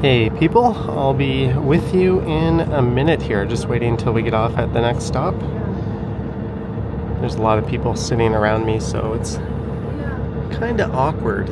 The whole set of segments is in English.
Hey people, I'll be with you in a minute here, just waiting until we get off at the next stop. There's a lot of people sitting around me, so it's kind of awkward.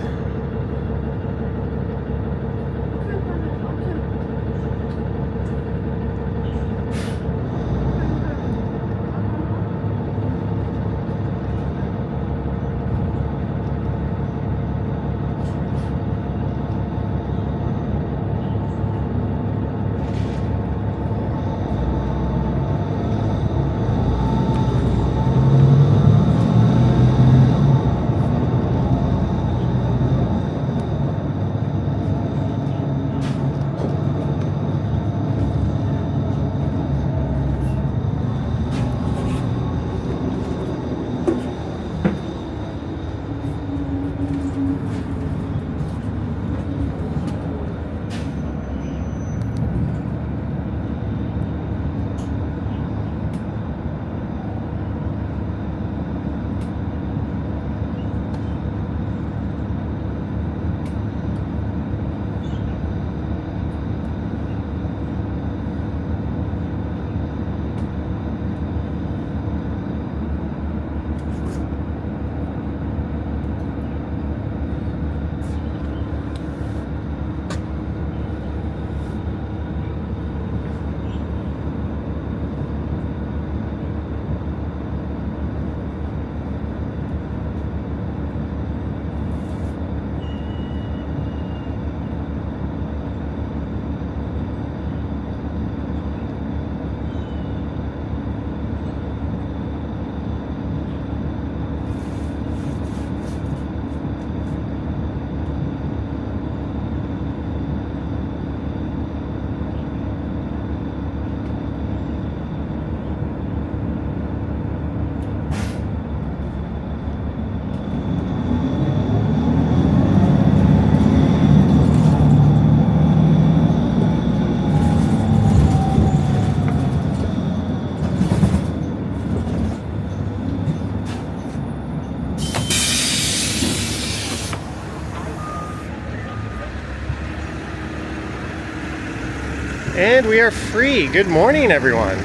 And we are free. Good morning, everyone.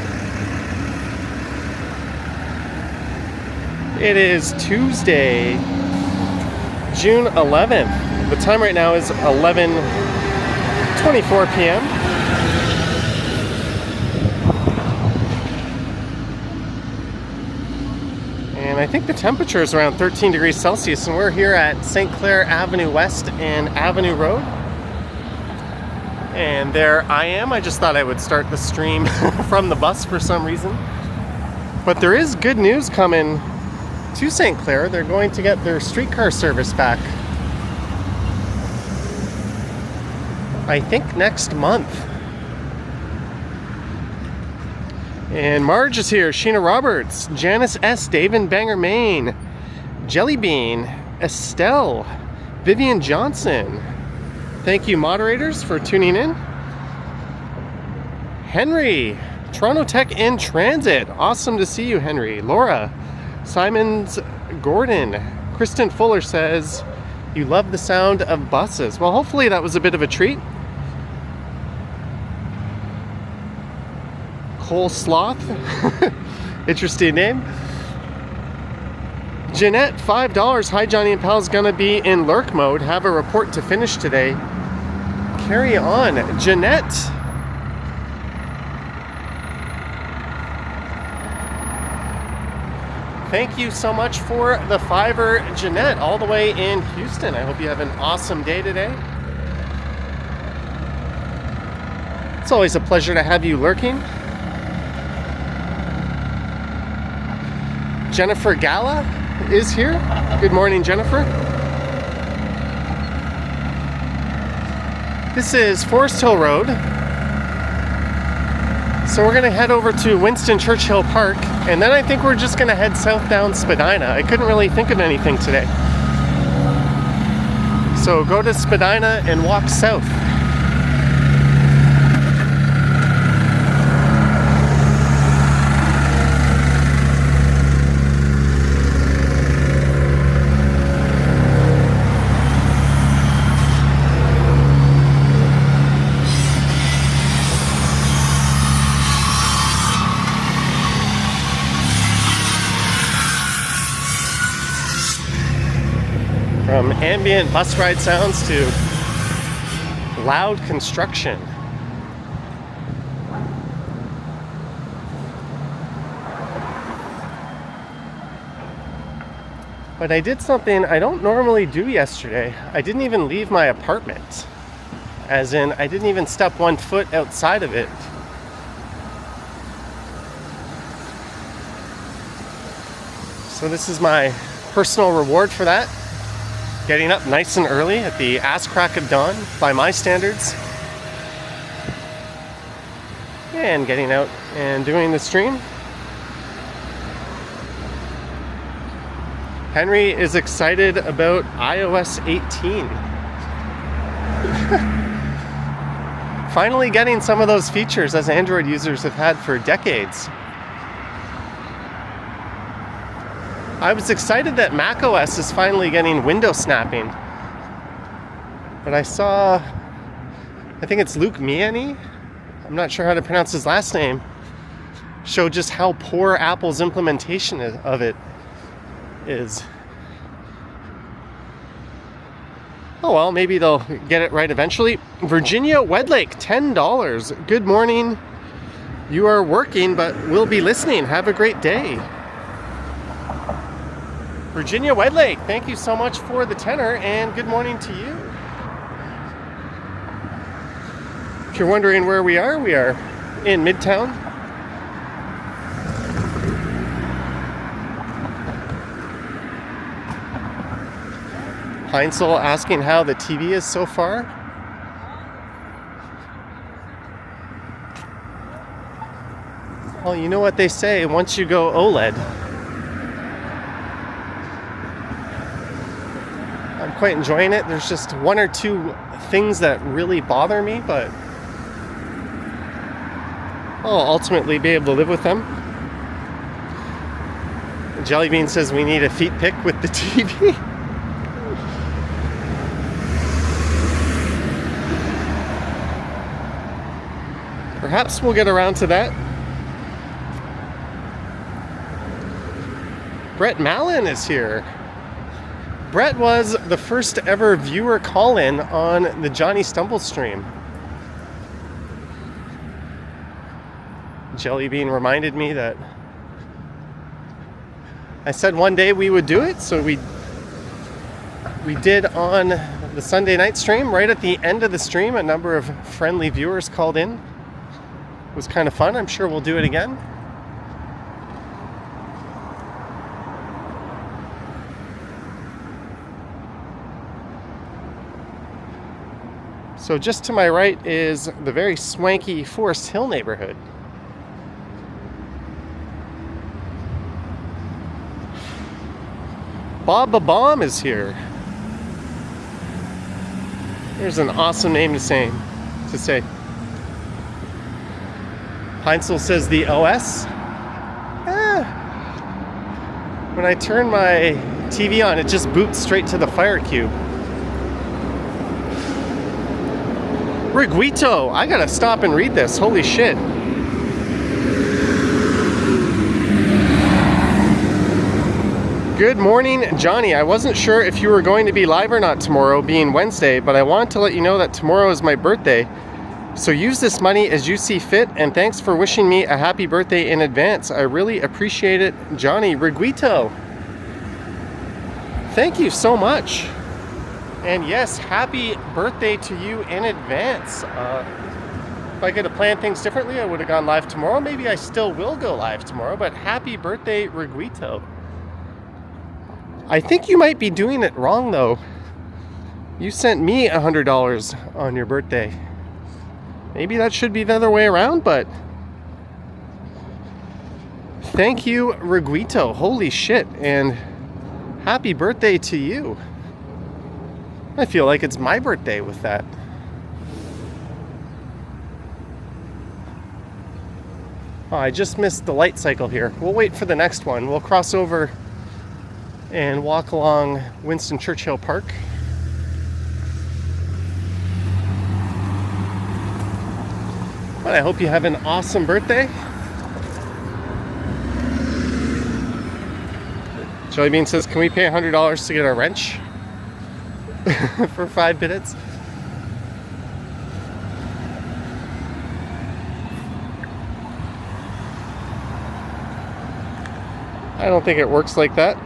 It is Tuesday, June 11th. The time right now is 11:24 p.m. And I think the temperature is around 13 degrees Celsius, and we're here at St. Clair Avenue West and Avenue Road. And there I am. I just thought I would start the stream from the bus for some reason. But there is good news coming to St. Clair. They're going to get their streetcar service back, I think next month. And Marge is here, Sheena Roberts, Janice S., Dave in Bangor, Maine, Jellybean, Estelle, Vivian Johnson. Thank you, moderators, for tuning in. Henry, Toronto Tech in Transit. Awesome to see you, Henry. Laura, Simons Gordon. Kristen Fuller says, you love the sound of buses. Well, hopefully that was a bit of a treat. Cole Sloth. Interesting name. Jeanette, $5. Hi, Johnny and Pal's gonna be in lurk mode. Have a report to finish today. Carry on. Jeanette. Thank you so much for the $5, Jeanette, all the way in Houston. I hope you have an awesome day today. It's always a pleasure to have you lurking. Jennifer Gala is here. Good morning, Jennifer. This is Forest Hill Road. So we're gonna head over to Winston Churchill Park, and then I think we're just gonna head south down Spadina. I couldn't really think of anything today. So go to Spadina and walk south. From ambient bus ride sounds to loud construction. But I did something I don't normally do yesterday. I didn't even leave my apartment. As in, I didn't even step 1 foot outside of it. So this is my personal reward for that. Getting up nice and early at the ass crack of dawn by my standards. And getting out and doing the stream. Henry is excited about iOS 18. Finally getting some of those features as Android users have had for decades. I was excited that macOS is finally getting window snapping. But I saw, I think it's Luke Miani, I'm not sure how to pronounce his last name, show just how poor Apple's implementation of it is. Oh well, maybe they'll get it right eventually. Virginia Wedlake, $10. Good morning. You are working, but we'll be listening. Have a great day. Virginia Wedlake, thank you so much for the tenor, and good morning to you. If you're wondering where we are in Midtown. Heinzel asking how the TV is so far. Well, you know what they say, once you go OLED. I'm quite enjoying it. There's just 1 or 2 things that really bother me, but I'll ultimately be able to live with them. Jellybean says we need a feet pic with the TV. Perhaps we'll get around to that. Brett Mallon is here. Brett was the first ever viewer call-in on the Johnny Stumble stream. Jellybean reminded me that I said one day we would do it, so we did on the Sunday night stream. Right at the end of the stream, a number of friendly viewers called in. It was kind of fun. I'm sure we'll do it again. So just to my right is the very swanky Forest Hill neighborhood. Bob Bomb is here. There's an awesome name to say. Heinzel says the OS. When I turn my TV on, it just boots straight to the fire cube. Riguito, I gotta stop and read this. Holy shit. Good morning, Johnny. I wasn't sure if you were going to be live or not tomorrow, being Wednesday, but I want to let you know that tomorrow is my birthday. So use this money as you see fit, and thanks for wishing me a happy birthday in advance. I really appreciate it, Johnny Riguito. Thank you so much. And yes, happy birthday to you in advance. If I could have planned things differently, I would have gone live tomorrow. Maybe I still will go live tomorrow, but happy birthday, Riguito. I think you might be doing it wrong, though. You sent me $100 on your birthday. Maybe that should be the other way around, but thank you, Riguito. Holy shit, and happy birthday to you. I feel like it's my birthday with that. Oh, I just missed the light cycle here. We'll wait for the next one. We'll cross over and walk along Winston Churchill Park. But I hope you have an awesome birthday. Jellybean says, can we pay $100 to get a wrench? for 5 minutes. I don't think it works like that.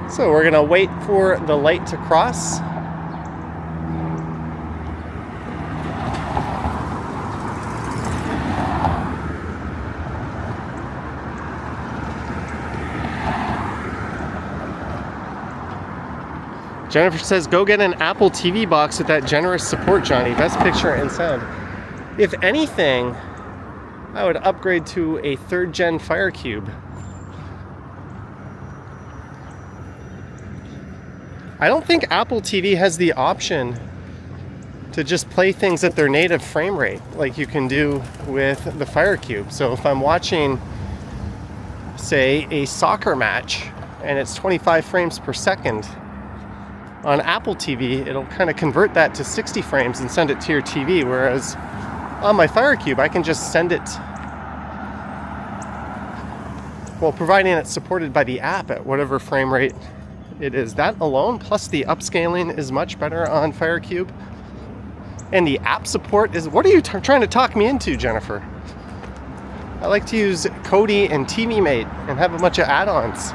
So we're gonna wait for the light to cross. Jennifer says, go get an Apple TV box with that generous support, Johnny. Best picture and sound. If anything, I would upgrade to a 3rd gen Fire Cube. I don't think Apple TV has the option to just play things at their native frame rate like you can do with the Fire Cube. So if I'm watching, say, a soccer match and it's 25 frames per second, on Apple TV, it'll kind of convert that to 60 frames and send it to your TV, whereas on my Fire Cube, I can just send it, well, providing it's supported by the app at whatever frame rate it is. That alone, plus the upscaling is much better on Fire Cube. And the app support is, what are you trying to talk me into, Jennifer? I like to use Kodi and TV Mate and have a bunch of add-ons.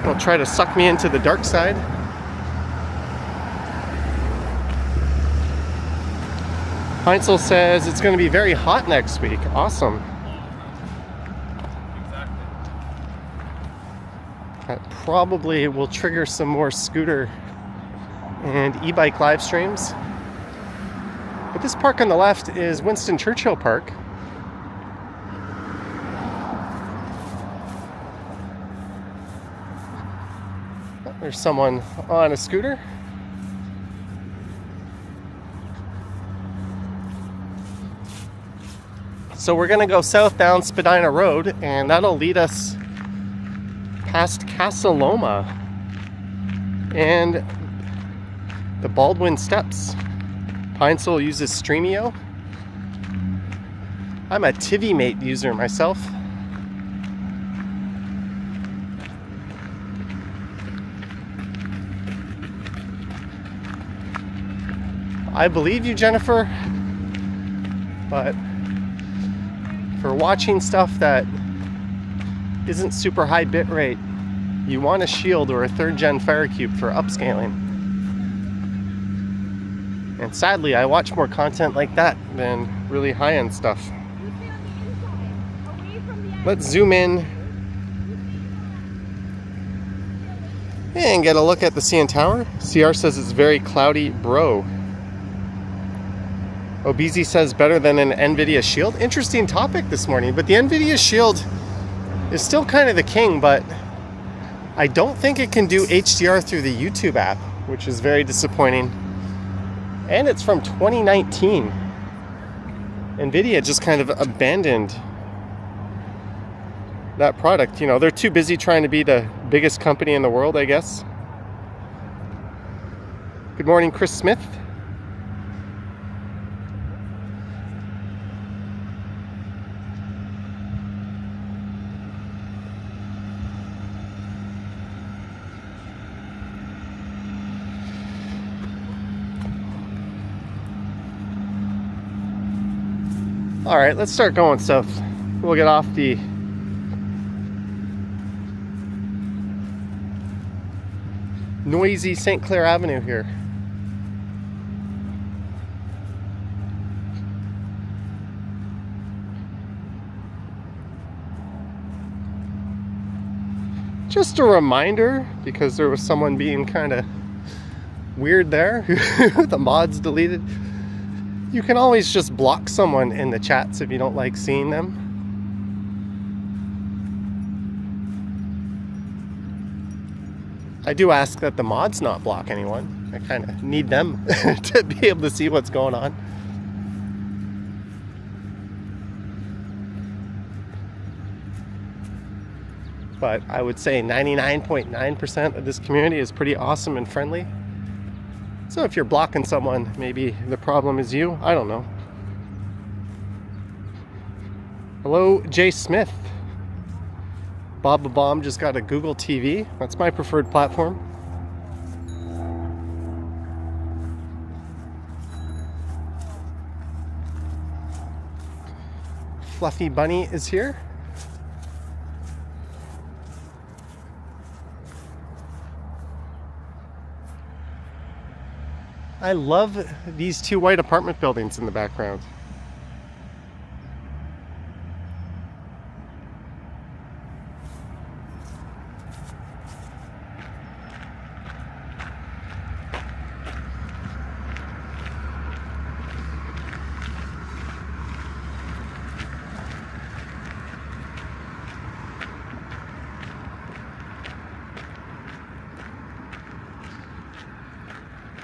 They'll try to suck me into the dark side. Heinzel says it's going to be very hot next week. Awesome. That probably will trigger some more scooter and e-bike live streams. But this park on the left is Winston Churchill Park. There's someone on a scooter. So we're going to go south down Spadina Road, and that'll lead us past Casa Loma and the Baldwin Steps. Heinzel uses Streamio. I'm a TV Mate user myself. I believe you, Jennifer, but for watching stuff that isn't super high bit rate, you want a Shield or a 3rd gen Fire Cube for upscaling. And sadly, I watch more content like that than really high-end stuff. Let's zoom in and get a look at the CN Tower. CR says it's very cloudy, bro. Obeezy says better than an NVIDIA Shield. Interesting topic this morning, but the NVIDIA Shield is still kind of the king, but I don't think it can do HDR through the YouTube app, which is very disappointing. And it's from 2019. NVIDIA just kind of abandoned that product. You know, they're too busy trying to be the biggest company in the world, I guess. Good morning, Chris Smith. All right, let's start going south. We'll get off the noisy St. Clair Avenue here. Just a reminder, because there was someone being kind of weird there, the mods deleted. You can always just block someone in the chats if you don't like seeing them. I do ask that the mods not block anyone. I kind of need them to be able to see what's going on. But I would say 99.9% of this community is pretty awesome and friendly. So if you're blocking someone, maybe the problem is you. I don't know. Hello, Jay Smith. Bob the Bomb just got a Google TV. That's my preferred platform. Fluffy Bunny is here. I love these two white apartment buildings in the background.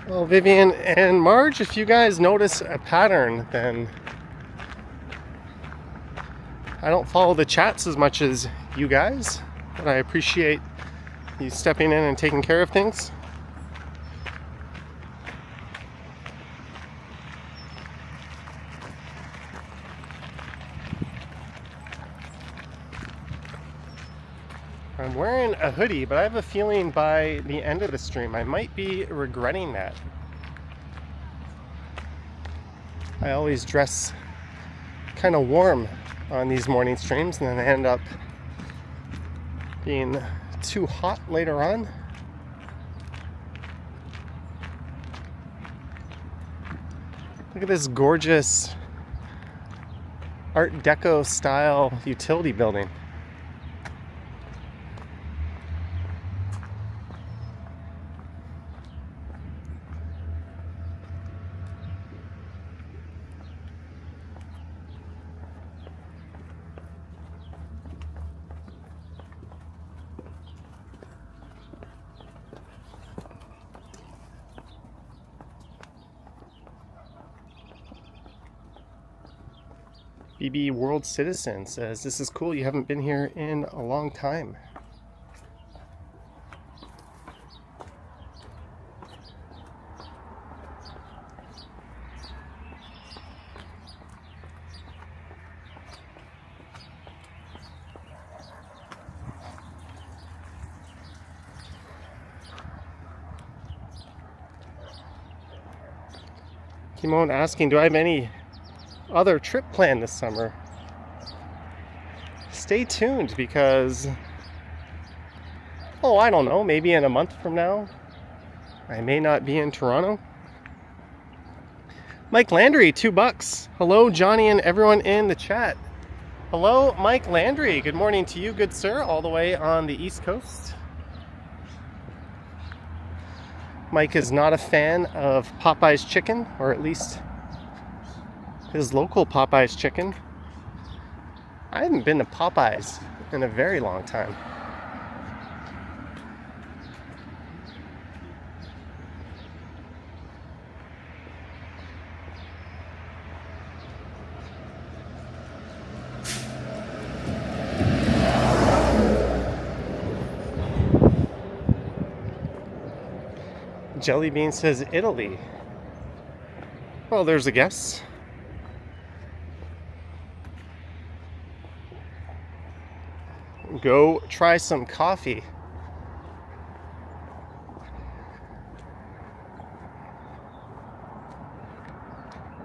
Well, Vivian and Marge, if you guys notice a pattern, then I don't follow the chats as much as you guys, but I appreciate you stepping in and taking care of things. I'm wearing a hoodie, but I have a feeling by the end of the stream I might be regretting that. I always dress kind of warm on these morning streams, and then I end up being too hot later on. Look at this gorgeous Art Deco style utility building. BB World Citizen says, "This is cool, you haven't been here in a long time." Kimon asking, do I have any other trip planned this summer? Stay tuned, because I don't know, maybe in a month from now I may not be in Toronto. Mike Landry, $2. Hello Johnny and everyone in the chat. Hello Mike Landry, good morning to you, good sir, all the way on the East Coast. Mike is not a fan of Popeye's chicken, or at least his local Popeye's chicken. I haven't been to Popeye's in a very long time. Jellybean says Italy. Well, there's a guess. Go try some coffee.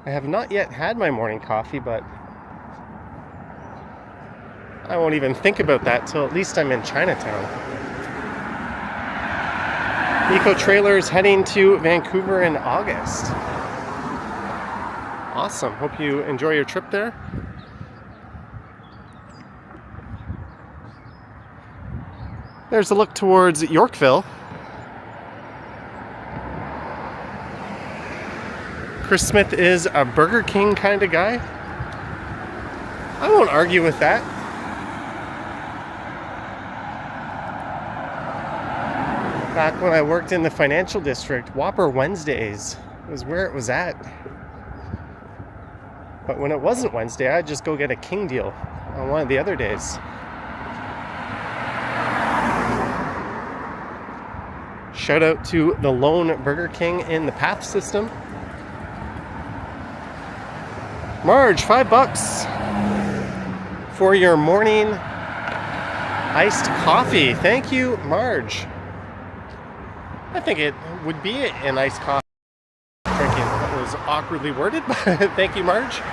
I have not yet had my morning coffee, but I won't even think about that till at least I'm in Chinatown. Eco Trailers heading to Vancouver in August. Awesome. Hope you enjoy your trip there. There's a look towards Yorkville. Chris Smith is a Burger King kind of guy. I won't argue with that. Back when I worked in the financial district, Whopper Wednesdays was where it was at. But when it wasn't Wednesday, I'd just go get a King deal on one of the other days. Shout out to the lone Burger King in the path system. Marge, $5 for your morning iced coffee. Thank you, Marge. I think it would be an iced coffee drinking. That was awkwardly worded, but thank you, Marge.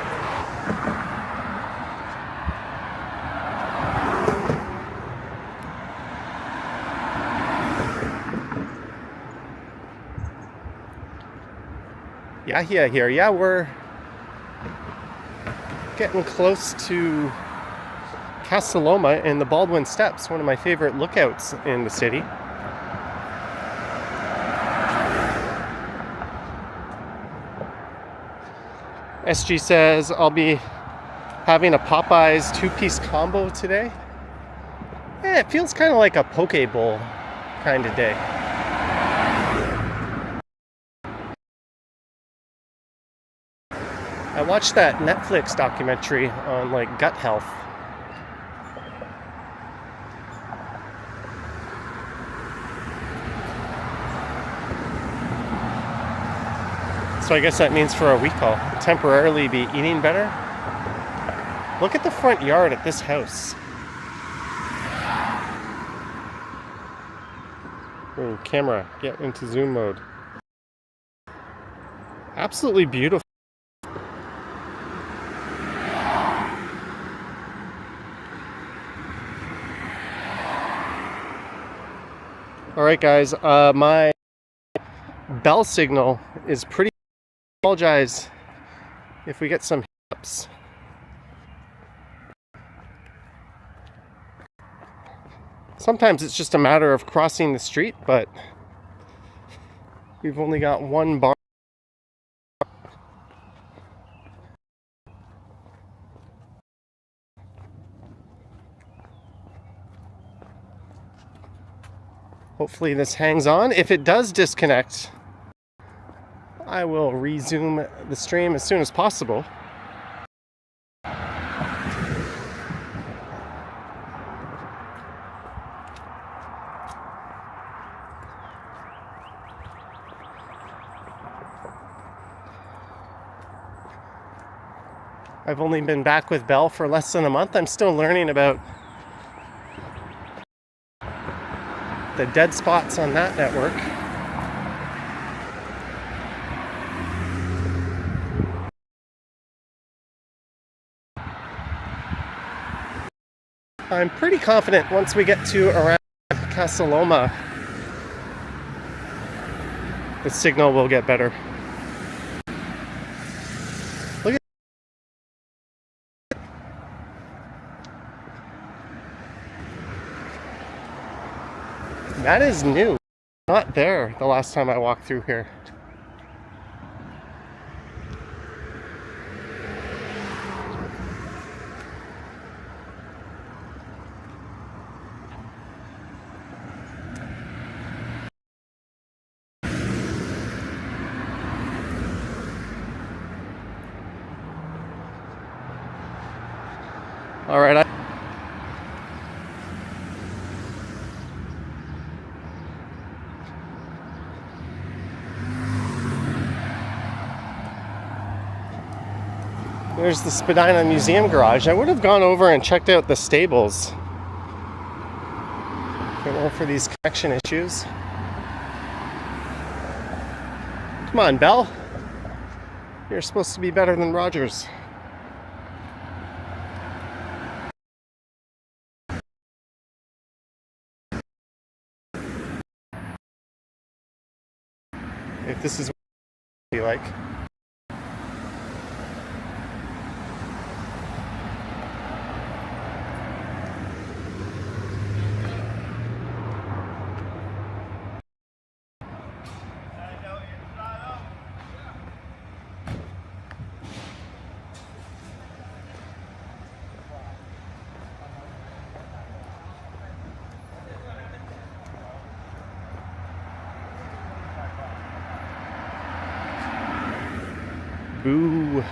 Yeah, here. Yeah, we're getting close to Casa Loma and the Baldwin Steps, one of my favorite lookouts in the city. SG says I'll be having a Popeyes 2-piece combo today. Yeah, it feels kind of like a poke bowl kind of day. I watched that Netflix documentary on like gut health. So I guess that means for a week I'll temporarily be eating better. Look at the front yard at this house. Ooh, camera, get into zoom mode. Absolutely beautiful. All right, guys, my bell signal is pretty. I apologize if we get some hiccups. Sometimes it's just a matter of crossing the street, but we've only got one bar. Hopefully this hangs on. If it does disconnect, I will resume the stream as soon as possible. I've only been back with Bell for less than a month. I'm still learning about the dead spots on that network. I'm pretty confident once we get to around Casa Loma, the signal will get better. Look at that, is new. Not there the last time I walked through here. All right. There's the Spadina Museum garage. I would have gone over and checked out the stables if it weren't for these connection issues. Come on, Bell. You're supposed to be better than Rogers. If this is what it would be like. Boo.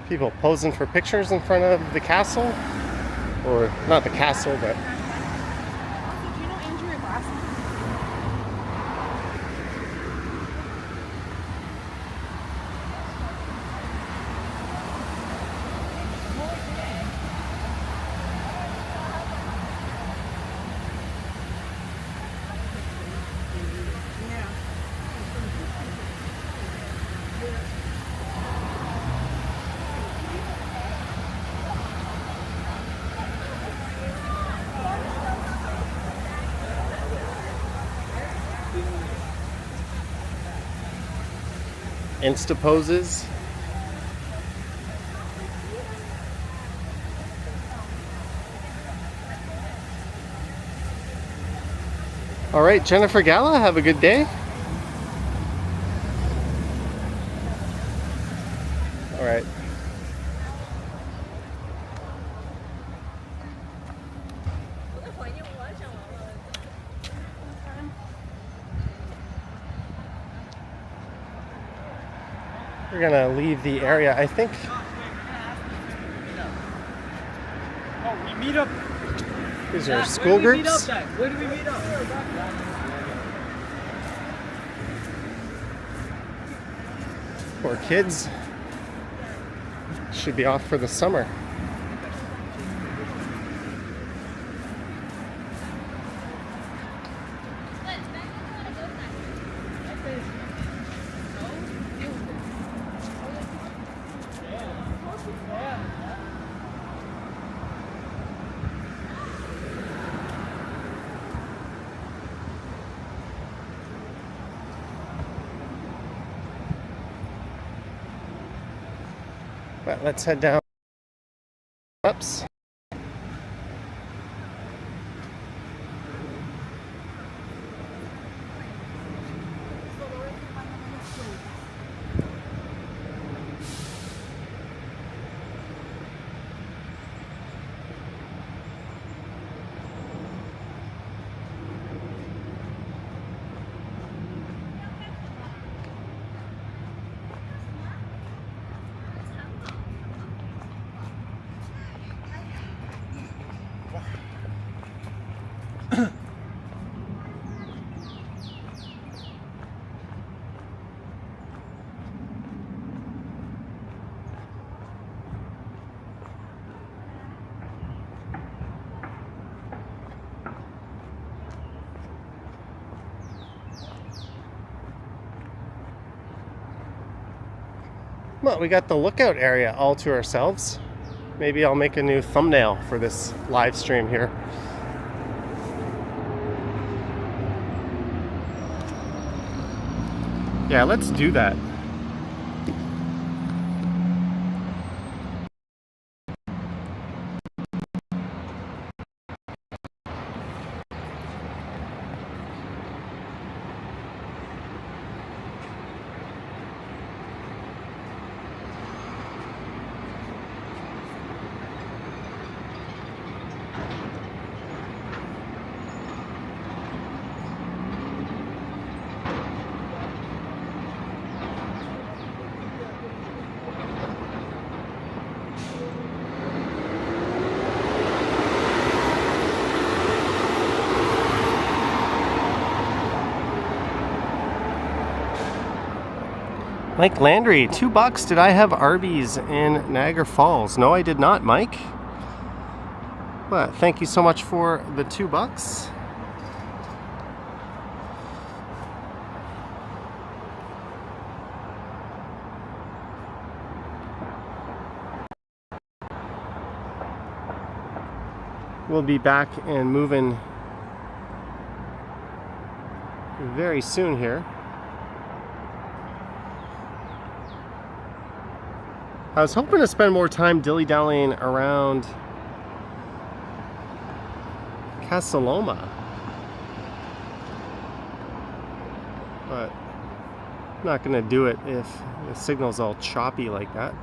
People posing for pictures in front of the castle. Or not the castle, but... Do you know Andrea Glass? Insta poses. All right, Jennifer Gala, have a good day. All right. We're gonna leave the area, I think. Oh, we meet up. These are school groups. Where do we meet up? Or kids. Should be off for the summer. But let's head down. Ups. Well, we got the lookout area all to ourselves. Maybe I'll make a new thumbnail for this live stream here. Yeah, let's do that. Mike Landry, $2. Did I have Arby's in Niagara Falls? No, I did not, Mike. But thank you so much for the $2. We'll be back and moving very soon here. I was hoping to spend more time dilly-dallying around Casa Loma, but I'm not gonna do it if the signal's all choppy like that.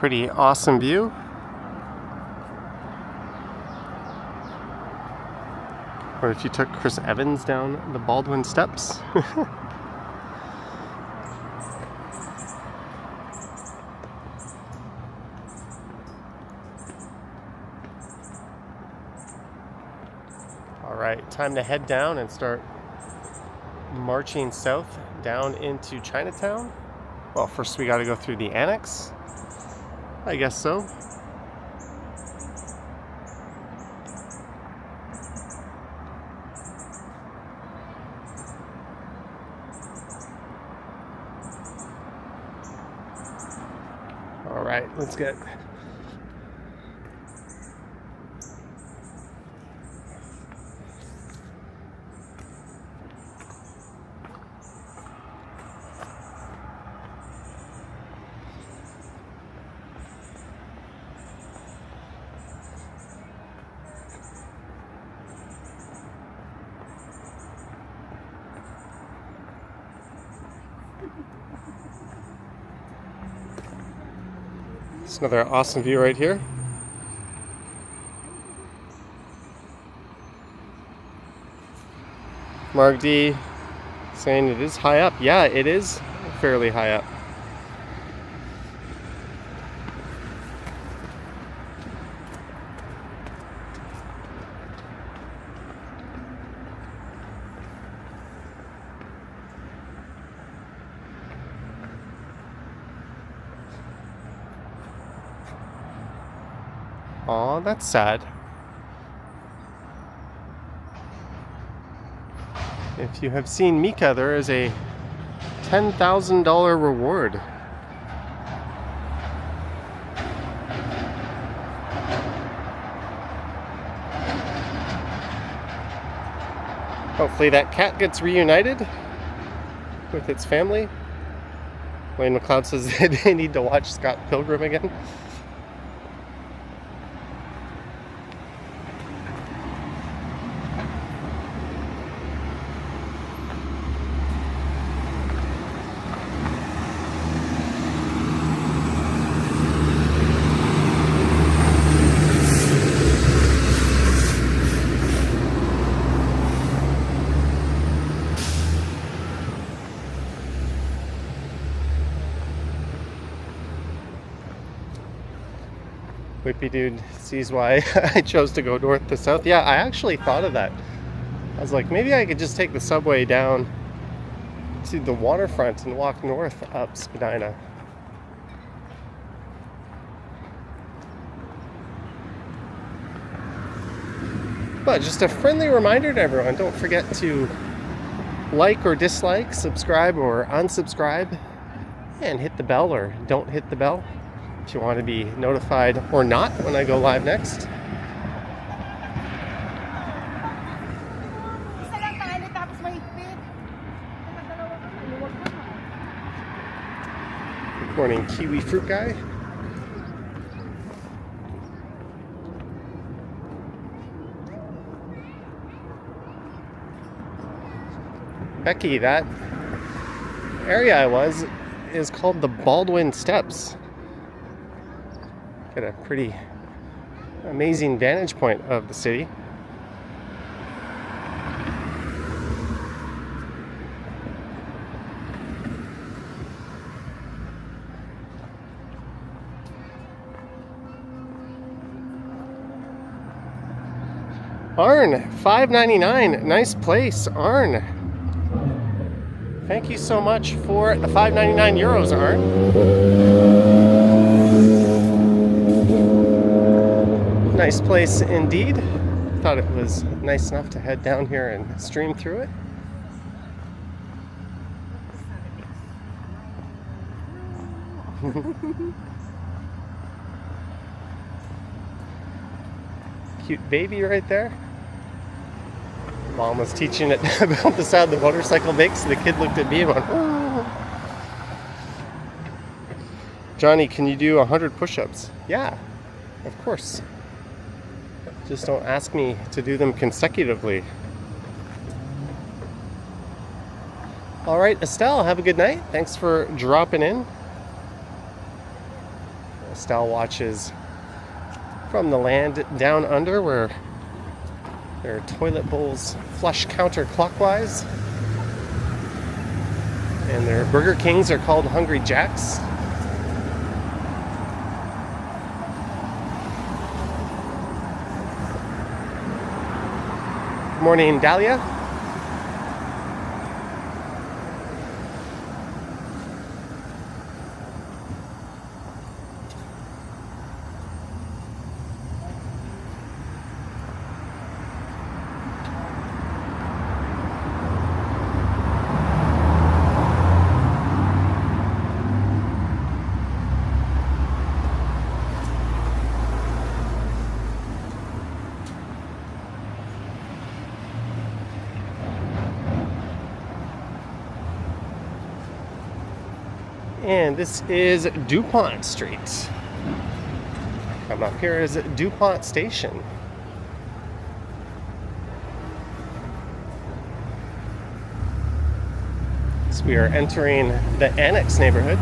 Pretty awesome view. Or if you took Chris Evans down the Baldwin Steps. All right, time to head down and start marching south down into Chinatown. Well, first we got to go through the Annex. I guess so. All right, let's get It's another awesome view right here. Mark D saying it is high up. Yeah, it is fairly high up. Aw, that's sad. If you have seen Mika, there is a $10,000 reward. Hopefully that cat gets reunited with its family. Wayne McLeod says that they need to watch Scott Pilgrim again. Whippy dude sees why I chose to go north to south. Yeah, I actually thought of that. I was like, maybe I could just take the subway down to the waterfront and walk north up Spadina. But just a friendly reminder to everyone, don't forget to like or dislike, subscribe or unsubscribe, and hit the bell or don't hit the bell if you want to be notified or not when I go live next. Good morning, Kiwi Fruit Guy. Becky, that area I was is called the Baldwin Steps. Got a pretty amazing vantage point of the city. Arn, $5.99. Nice place, Arn. Thank you so much for the 5.99 euros, Arn. Nice place indeed. Thought it was nice enough to head down here and stream through it. Cute baby right there. Mom was teaching it about the sound the motorcycle makes, so the kid looked at me and went, "Oh." Johnny, can you do 100 push-ups? Yeah, of course. Just don't ask me to do them consecutively. All right, Estelle, have a good night. Thanks for dropping in. Estelle watches from the land down under where their toilet bowls flush counterclockwise. And their Burger Kings are called Hungry Jacks. Good morning, Dahlia. And this is Dupont Street. Come up here is Dupont Station. So we are entering the Annex neighborhood.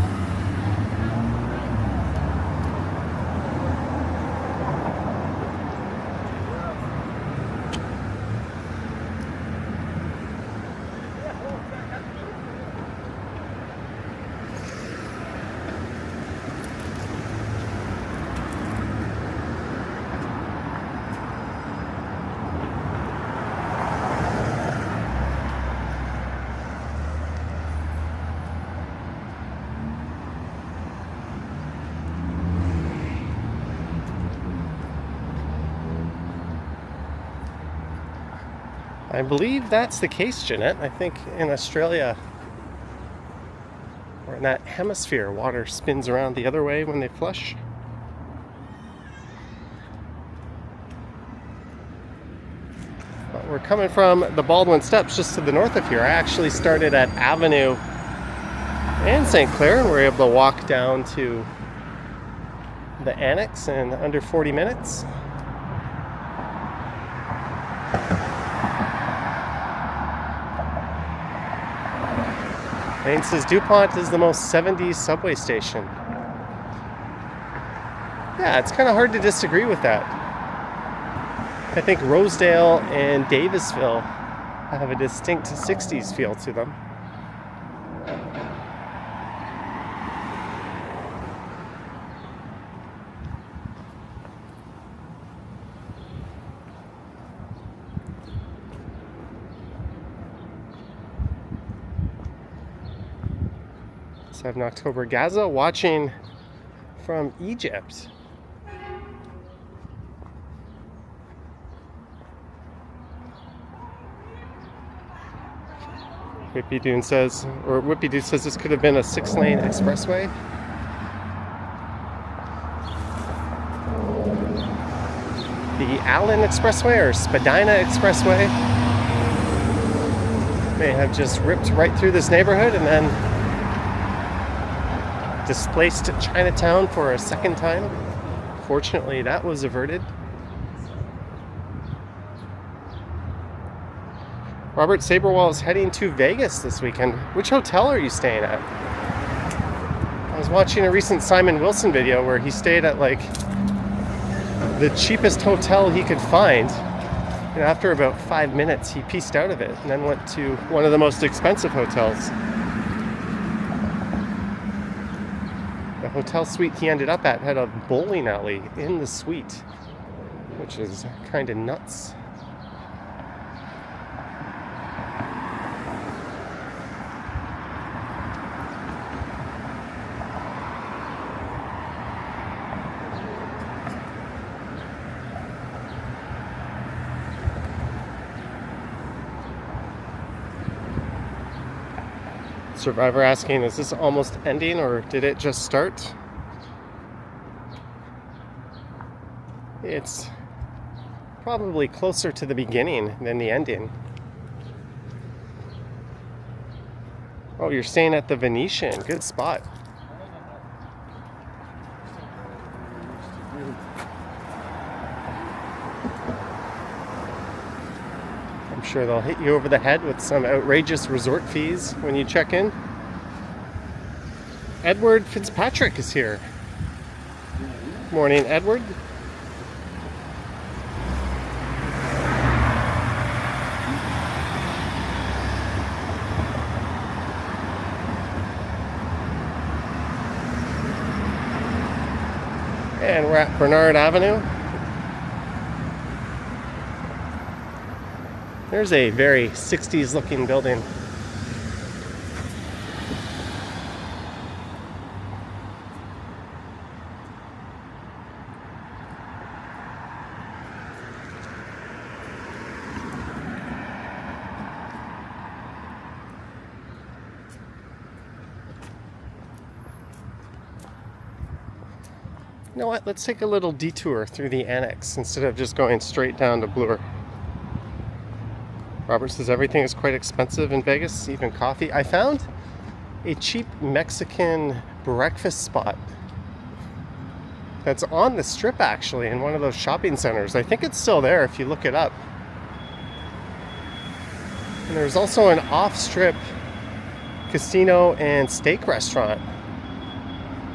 I believe that's the case, Jeanette. I think in Australia, or in that hemisphere, water spins around the other way when they flush. But we're coming from the Baldwin Steps just to the north of here. I actually started at Avenue and St. Clair, and we're able to walk down to the Annex in under 40 minutes. And it says Dupont is the most 70s subway station. Yeah, it's kind of hard to disagree with that. I think Rosedale and Davisville have a distinct 60s feel to them. So I have an October Gaza watching from Egypt. Whippy Dune says this could have been a 6-lane expressway. The Allen Expressway or Spadina Expressway may have just ripped right through this neighborhood and then displaced Chinatown for a second time. Fortunately, that was averted. Robert Saberwall is heading to Vegas this weekend. Which hotel are you staying at? I was watching a recent Simon Wilson video where he stayed at like the cheapest hotel he could find. And after about 5 minutes, he pieced out of it and then went to one of the most expensive hotels. The hotel suite he ended up at had a bowling alley in the suite, which is kind of nuts. Survivor asking, is this almost ending or did it just start? It's probably closer to the beginning than the ending. Oh, you're staying at the Venetian. Good spot. I'm sure they'll hit you over the head with some outrageous resort fees when you check in. Edward Fitzpatrick is here. Morning, Edward. And we're at Bernard Avenue. There's a very 60s looking building. You know what? Let's take a little detour through the Annex instead of just going straight down to Bloor. Robert says everything is quite expensive in Vegas, even coffee. I found a cheap Mexican breakfast spot that's on the Strip, actually, in one of those shopping centers. I think it's still there if you look it up. And there's also an off-strip casino and steak restaurant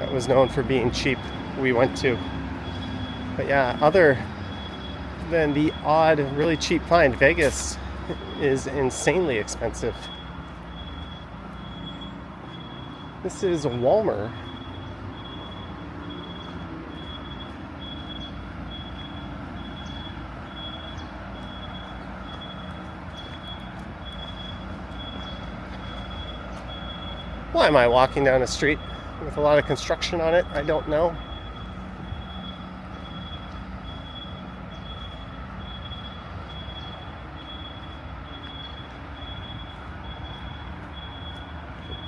that was known for being cheap. We went to. But yeah, other than the odd, really cheap find, Vegas is insanely expensive. This is Walmart. Why am I walking down a street with a lot of construction on it? I don't know.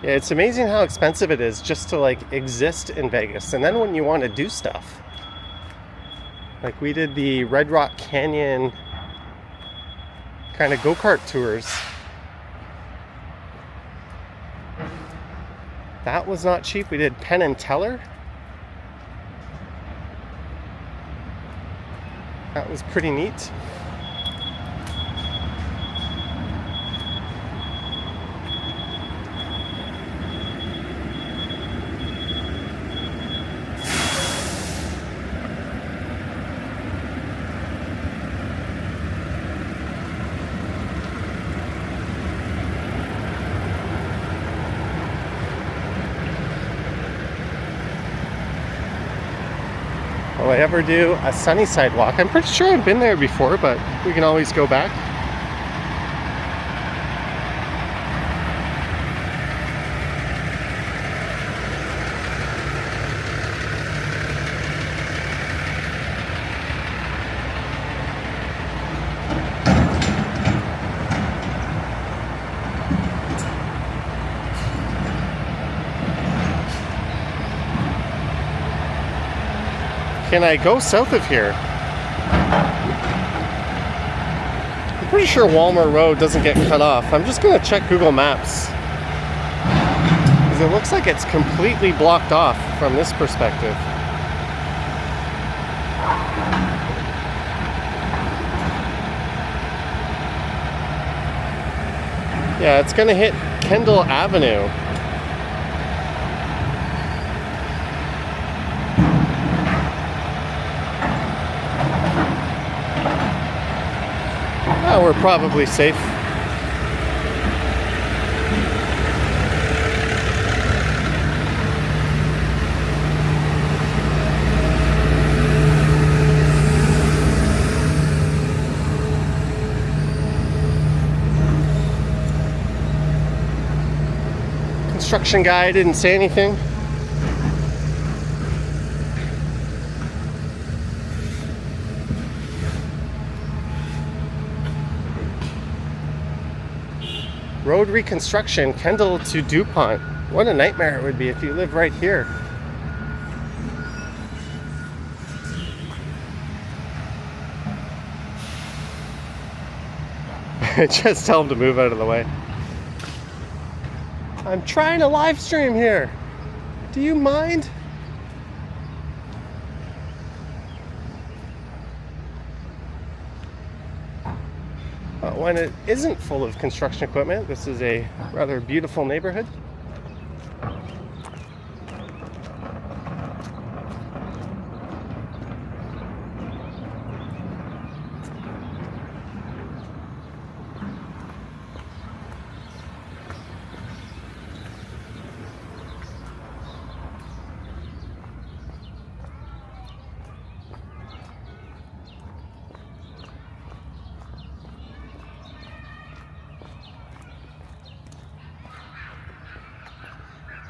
Yeah, it's amazing how expensive it is just to like exist in Vegas. And then when you want to do stuff, like we did the Red Rock Canyon kind of go-kart tours. That was not cheap. We did Penn and Teller. That was pretty neat. Will I ever do a Sunnyside walk? I'm pretty sure I've been there before, but we can always go back. Can I go south of here? I'm pretty sure Walmart Road doesn't get cut off. I'm just gonna check Google Maps, because it looks like it's completely blocked off from this perspective. Yeah, it's gonna hit Kendall Avenue. Oh, we're probably safe. Construction guy didn't say anything. Road reconstruction, Kendall to Dupont. What a nightmare it would be if you live right here. Just tell him to move out of the way. I'm trying to live stream here. Do you mind? When it isn't full of construction equipment, this is a rather beautiful neighborhood.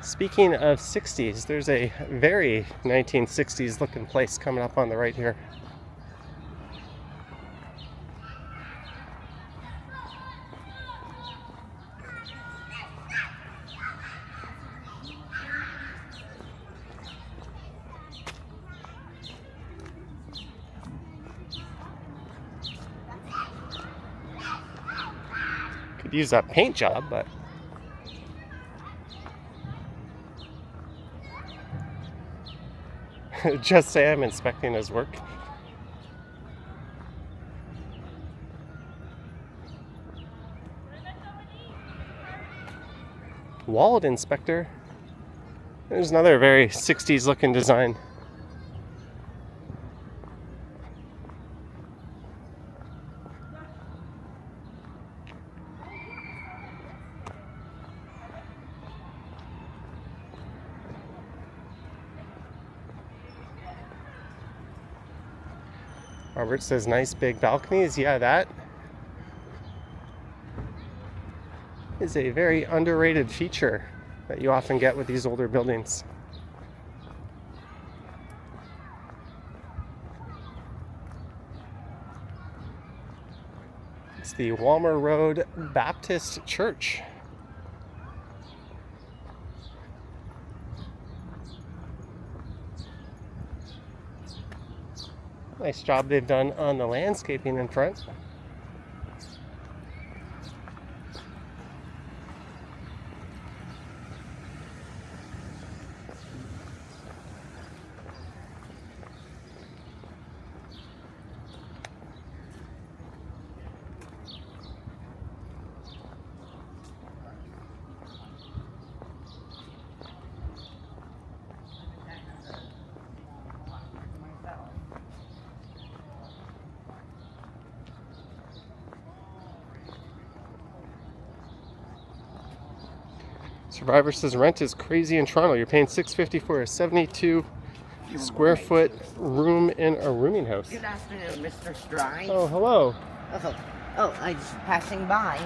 Speaking of 60s, there's a very 1960s looking place coming up on the right here. Could use that paint job, but just say I'm inspecting his work. Walled inspector. There's another very 60s looking design. Robert says nice big balconies. Yeah, that is a very underrated feature that you often get with these older buildings. It's the Walmer Road Baptist Church. Nice job they've done on the landscaping in front. Survivor says rent is crazy in Toronto. You're paying $650 for a 72 square foot room in a rooming house. Good afternoon, Mr. Stride. Oh, hello. I was passing by.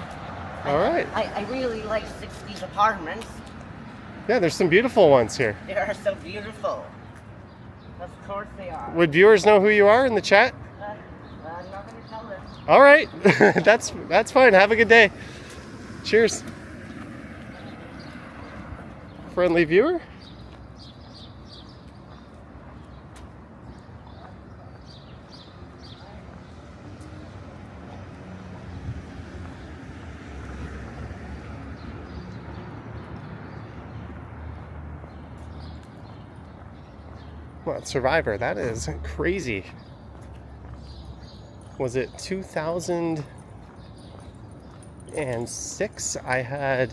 All right. I really like 60s apartments. Yeah, there's some beautiful ones here. They are so beautiful. Of course they are. Would viewers know who you are in the chat? I'm not going to tell them. All right. that's fine. Have a good day. Cheers. Friendly viewer. Well, Survivor, that is crazy. Was it 2006? I had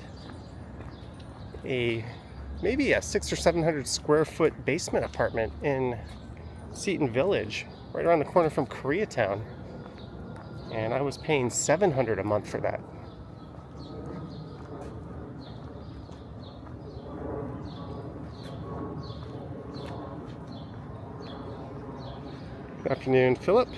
maybe a 600 or 700 square foot basement apartment in Seton Village, right around the corner from Koreatown, and I was paying $700 a month for that. Good afternoon, Philip.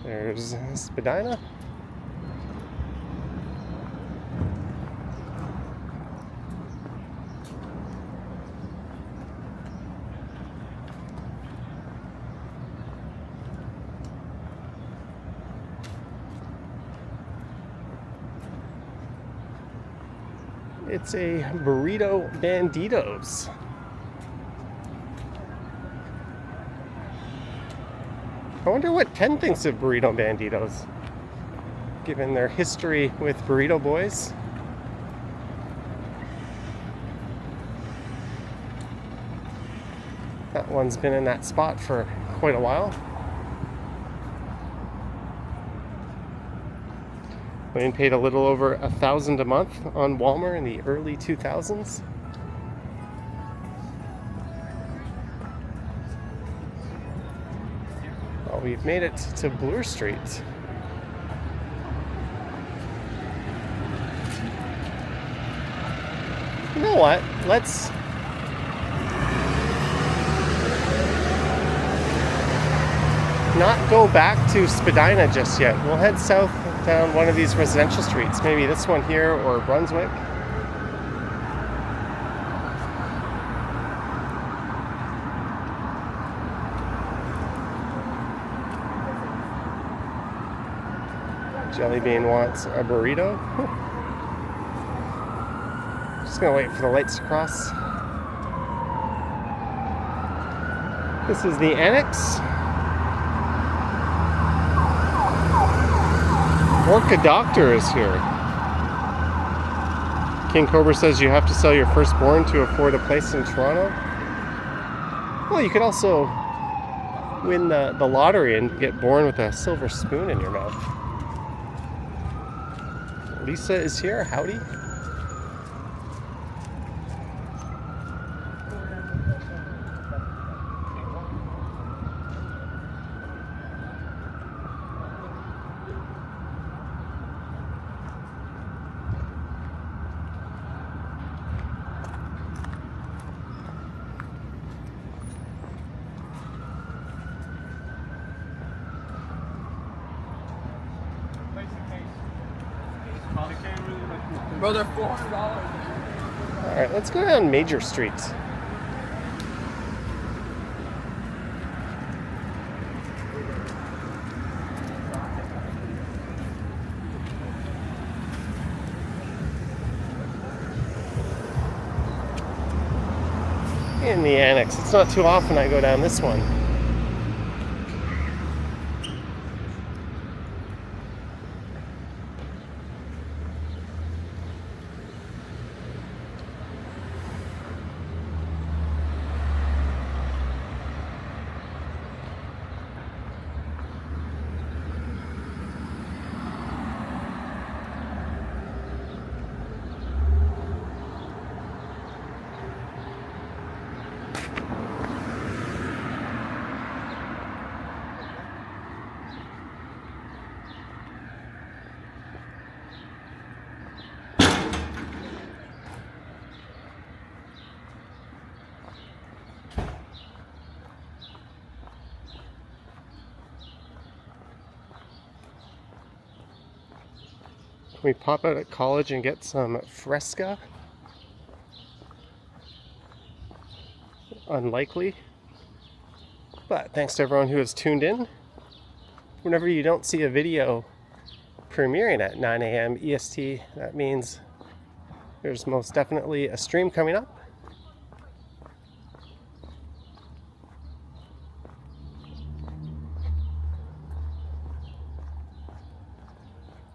There's Spadina. It's a Burrito Banditos. I wonder what Penn thinks of Burrito Banditos, given their history with Burrito Boys. That one's been in that spot for quite a while. Wayne paid a little over $1,000 a month on Walmart in the early 2000s. Well, we've made it to Bloor Street. You know what? Let's not go back to Spadina just yet. We'll head south down one of these residential streets. Maybe this one here or Brunswick. Jellybean wants a burrito. Just gonna wait for the lights to cross. This is the Annex. Orca Doctor is here. King Cobra says you have to sell your firstborn to afford a place in Toronto. Well, you could also win the lottery and get born with a silver spoon in your mouth. Lisa is here. Howdy. Bro, they're $400. All right, let's go down Major Street. In the Annex. It's not too often I go down this one. Can we pop out at college and get some Fresca? Unlikely. But thanks to everyone who has tuned in. Whenever you don't see a video premiering at 9 a.m. EST, that means there's most definitely a stream coming up.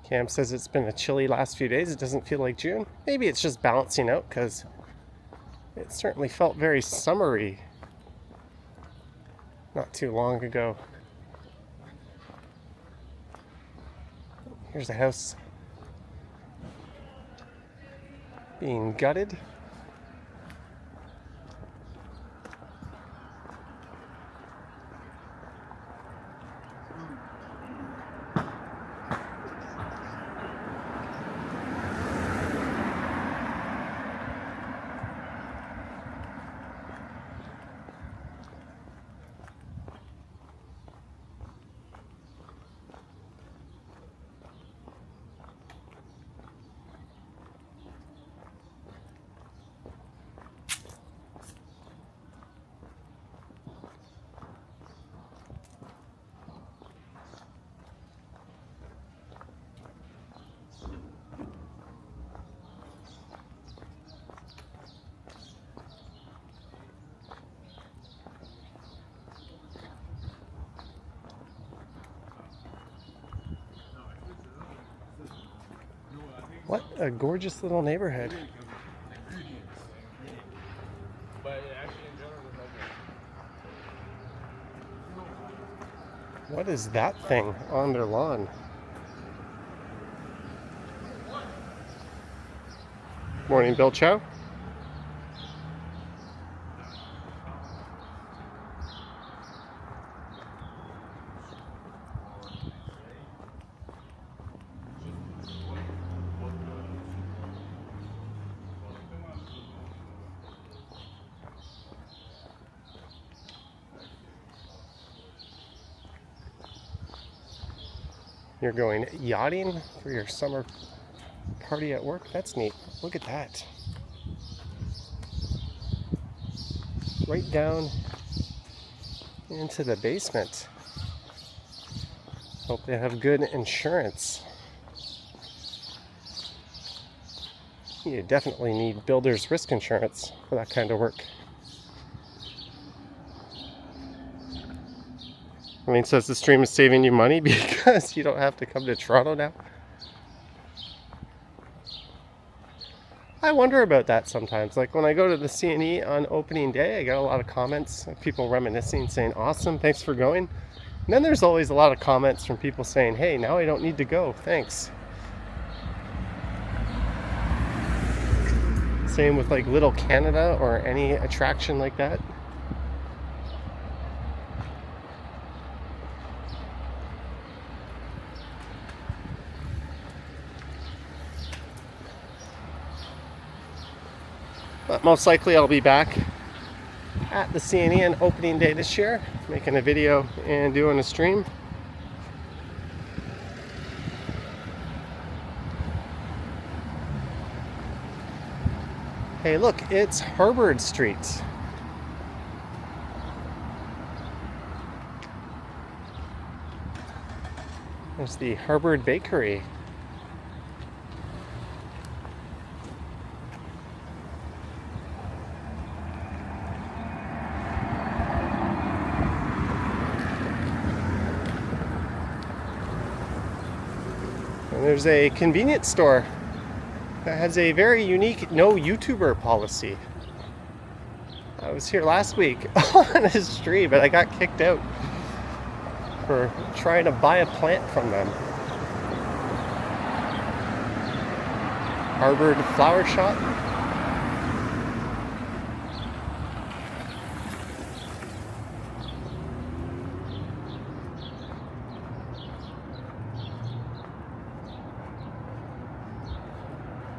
Cam says it's been a chilly last few days. It doesn't feel like June. Maybe it's just balancing out because it certainly felt very summery not too long ago. Here's a house being gutted. What a gorgeous little neighborhood. What is that thing on their lawn? Morning, Bill Chow. You're going yachting for your summer party at work? That's neat. Look at that. Right down into the basement. Hope they have good insurance. You definitely need builder's risk insurance for that kind of work. I mean, says the stream is saving you money because you don't have to come to Toronto now. I wonder about that sometimes. Like when I go to the CNE on opening day, I get a lot of comments of people reminiscing, saying, awesome, thanks for going. And then there's always a lot of comments from people saying, hey, now I don't need to go, thanks. Same with like Little Canada or any attraction like that. But most likely I'll be back at the CNE on opening day this year, making a video and doing a stream. Hey look, it's Harvard Street. There's the Harvard Bakery. And there's a convenience store that has a very unique no YouTuber policy. I was here last week on a stream, but I got kicked out for trying to buy a plant from them. Harvard Flower Shop.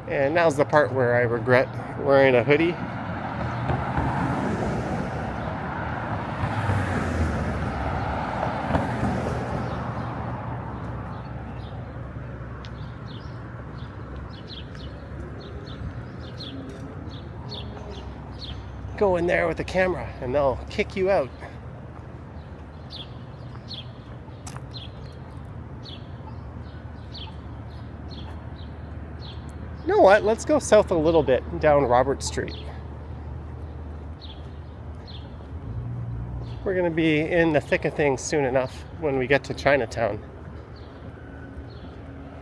And now's the part where I regret wearing a hoodie. Go in there with the camera and they'll kick you out. You know what? Let's go south a little bit down Robert Street. We're going to be in the thick of things soon enough when we get to Chinatown.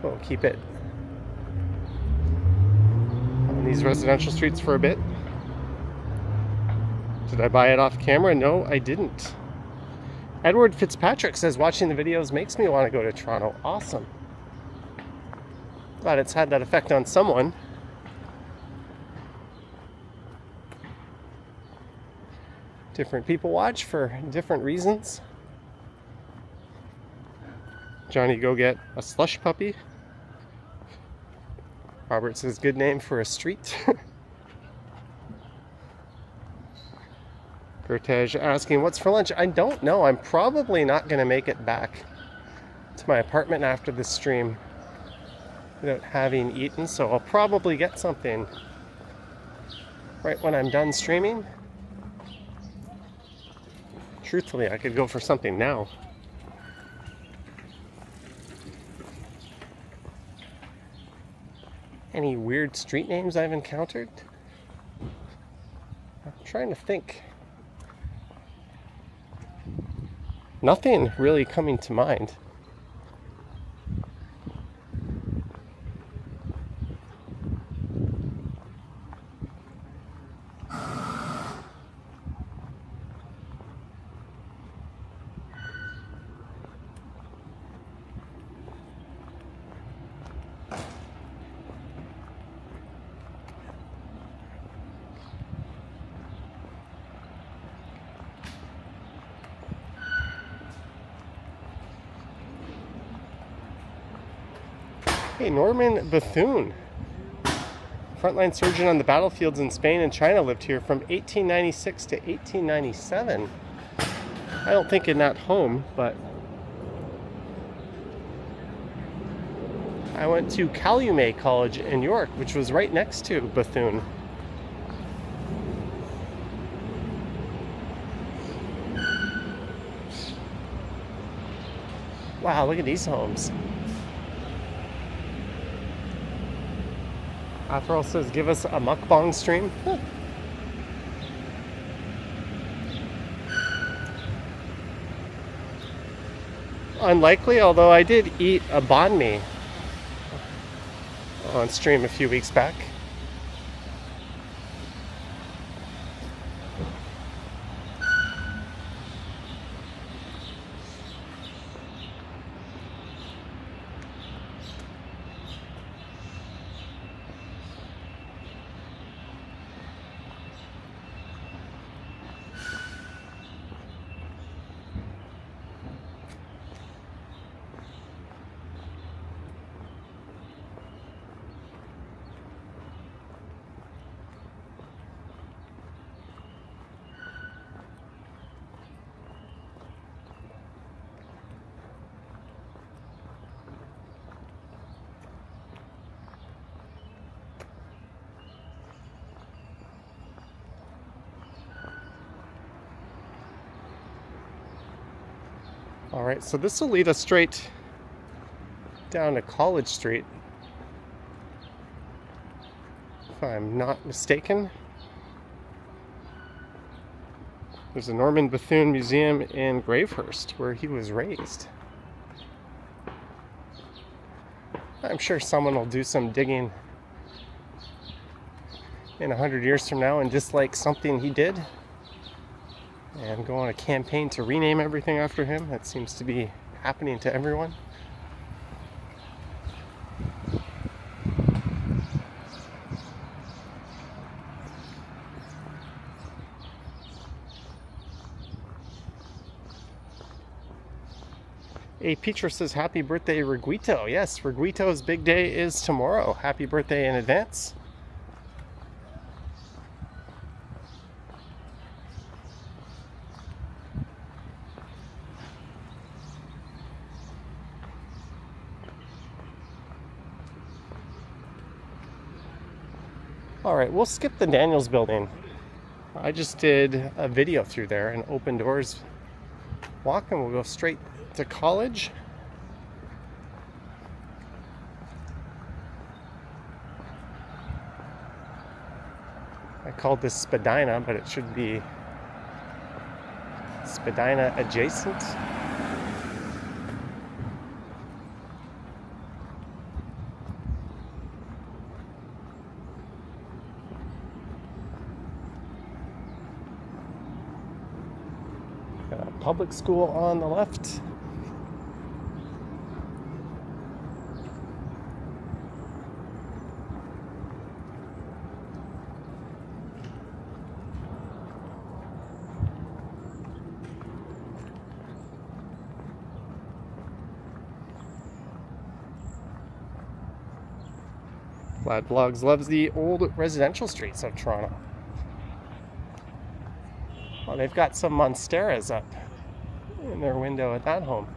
We'll keep it on these residential streets for a bit. Did I buy it off camera? No, I didn't. Edward Fitzpatrick says watching the videos makes me want to go to Toronto. Awesome. Glad it's had that effect on someone. Different people watch for different reasons. Johnny, go get a slush puppy. Robert says good name for a street. Gertej asking what's for lunch. I don't know. I'm probably not going to make it back to my apartment after this stream without having eaten, so I'll probably get something right when I'm done streaming. Truthfully, I could go for something now. Any weird street names I've encountered? I'm trying to think. Nothing really coming to mind. Hey, Norman Bethune, frontline surgeon on the battlefields in Spain and China, lived here from 1896 to 1897. I don't think in that home, but I went to Calumet College in York, which was right next to Bethune. Wow, look at these homes. Athrel says, give us a mukbang stream. Huh. Unlikely, although I did eat a banh mi on stream a few weeks back. All right, so this will lead us straight down to College Street, if I'm not mistaken. There's a Norman Bethune Museum in Gravehurst where he was raised. I'm sure someone will do some digging in 100 years from now and dislike something he did and go on a campaign to rename everything after him. That seems to be happening to everyone. A Petra says, happy birthday, Reguito. Yes, Reguito's big day is tomorrow. Happy birthday in advance. All right, we'll skip the Daniels building. I just did a video through there, an open doors walk, and we'll go straight to College. I called this Spadina, but it should be Spadina adjacent. Public school on the left. Vlad Vlogs loves the old residential streets of Toronto. Well, they've got some monsteras up in their window at that home.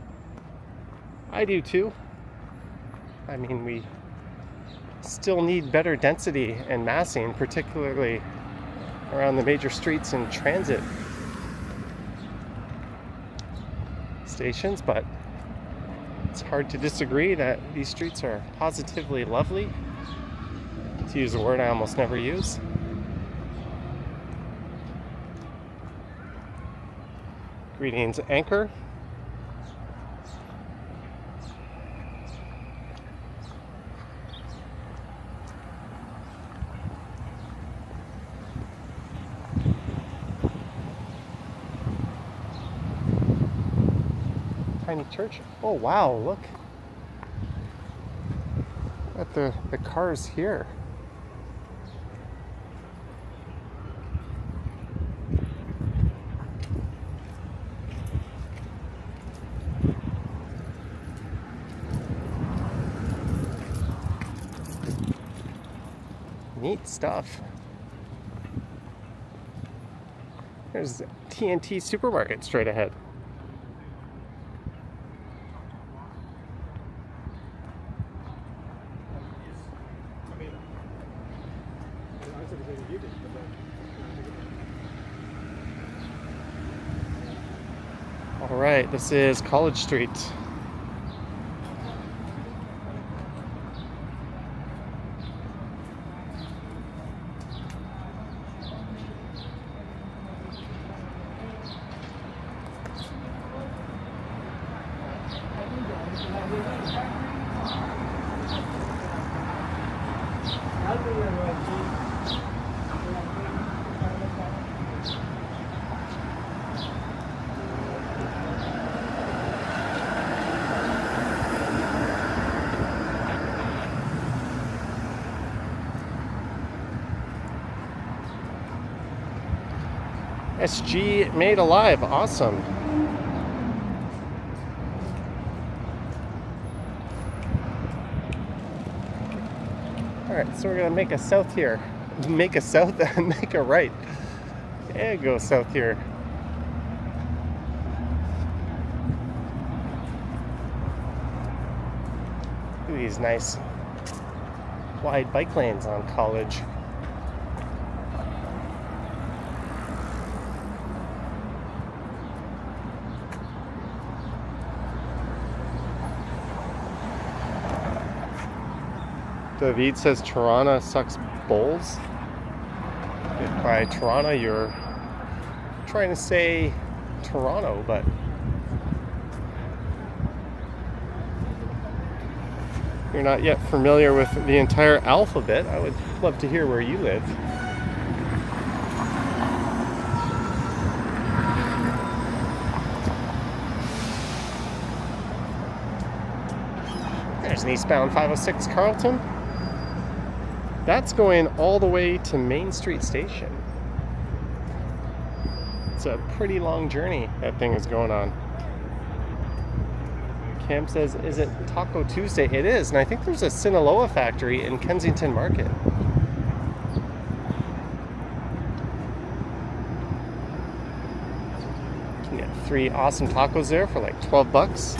I do too. I mean, we still need better density and massing, particularly around the major streets and transit stations, but it's hard to disagree that these streets are positively lovely, to use a word I almost never use. Greetings, Anchor. Tiny church. Oh wow, look at the cars here. Neat stuff. There's TNT Supermarket straight ahead. All right, this is College Street. SG Made Alive, awesome. All right, so we're gonna make a south here. Make a south and make a right. And go south here. Look at these nice wide bike lanes on College. David says Toronto sucks bowls. If by Toronto you're trying to say Toronto, but you're not yet familiar with the entire alphabet. I would love to hear where you live. There's an eastbound 506 Carlton. That's going all the way to Main Street Station. It's a pretty long journey that thing is going on. Cam says, is it Taco Tuesday? It is, and I think there's a Sinaloa factory in Kensington Market. You can get 3 awesome tacos there for like 12 bucks.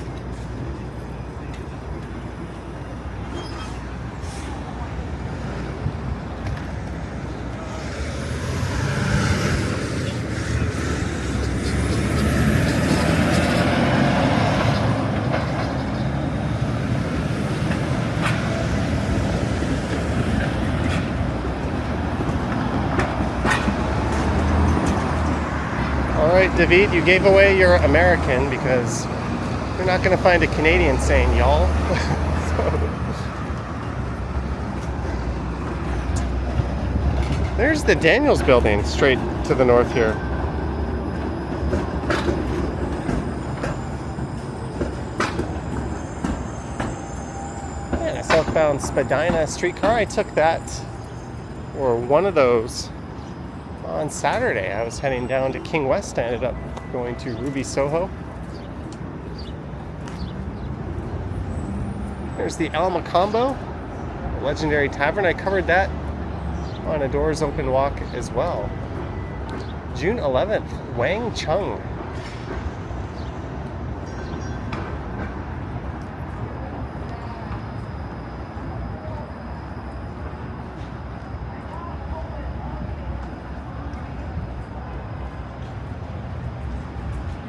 David, you gave away your American because you're not going to find a Canadian saying y'all. There's the Daniels building straight to the north here. And a southbound Spadina streetcar. I took that, or one of those, on Saturday. I was heading down to King West. I ended up going to Ruby Soho. There's the Alma Combo, legendary tavern. I covered that on a Doors Open walk as well. June 11th, Wang Chung.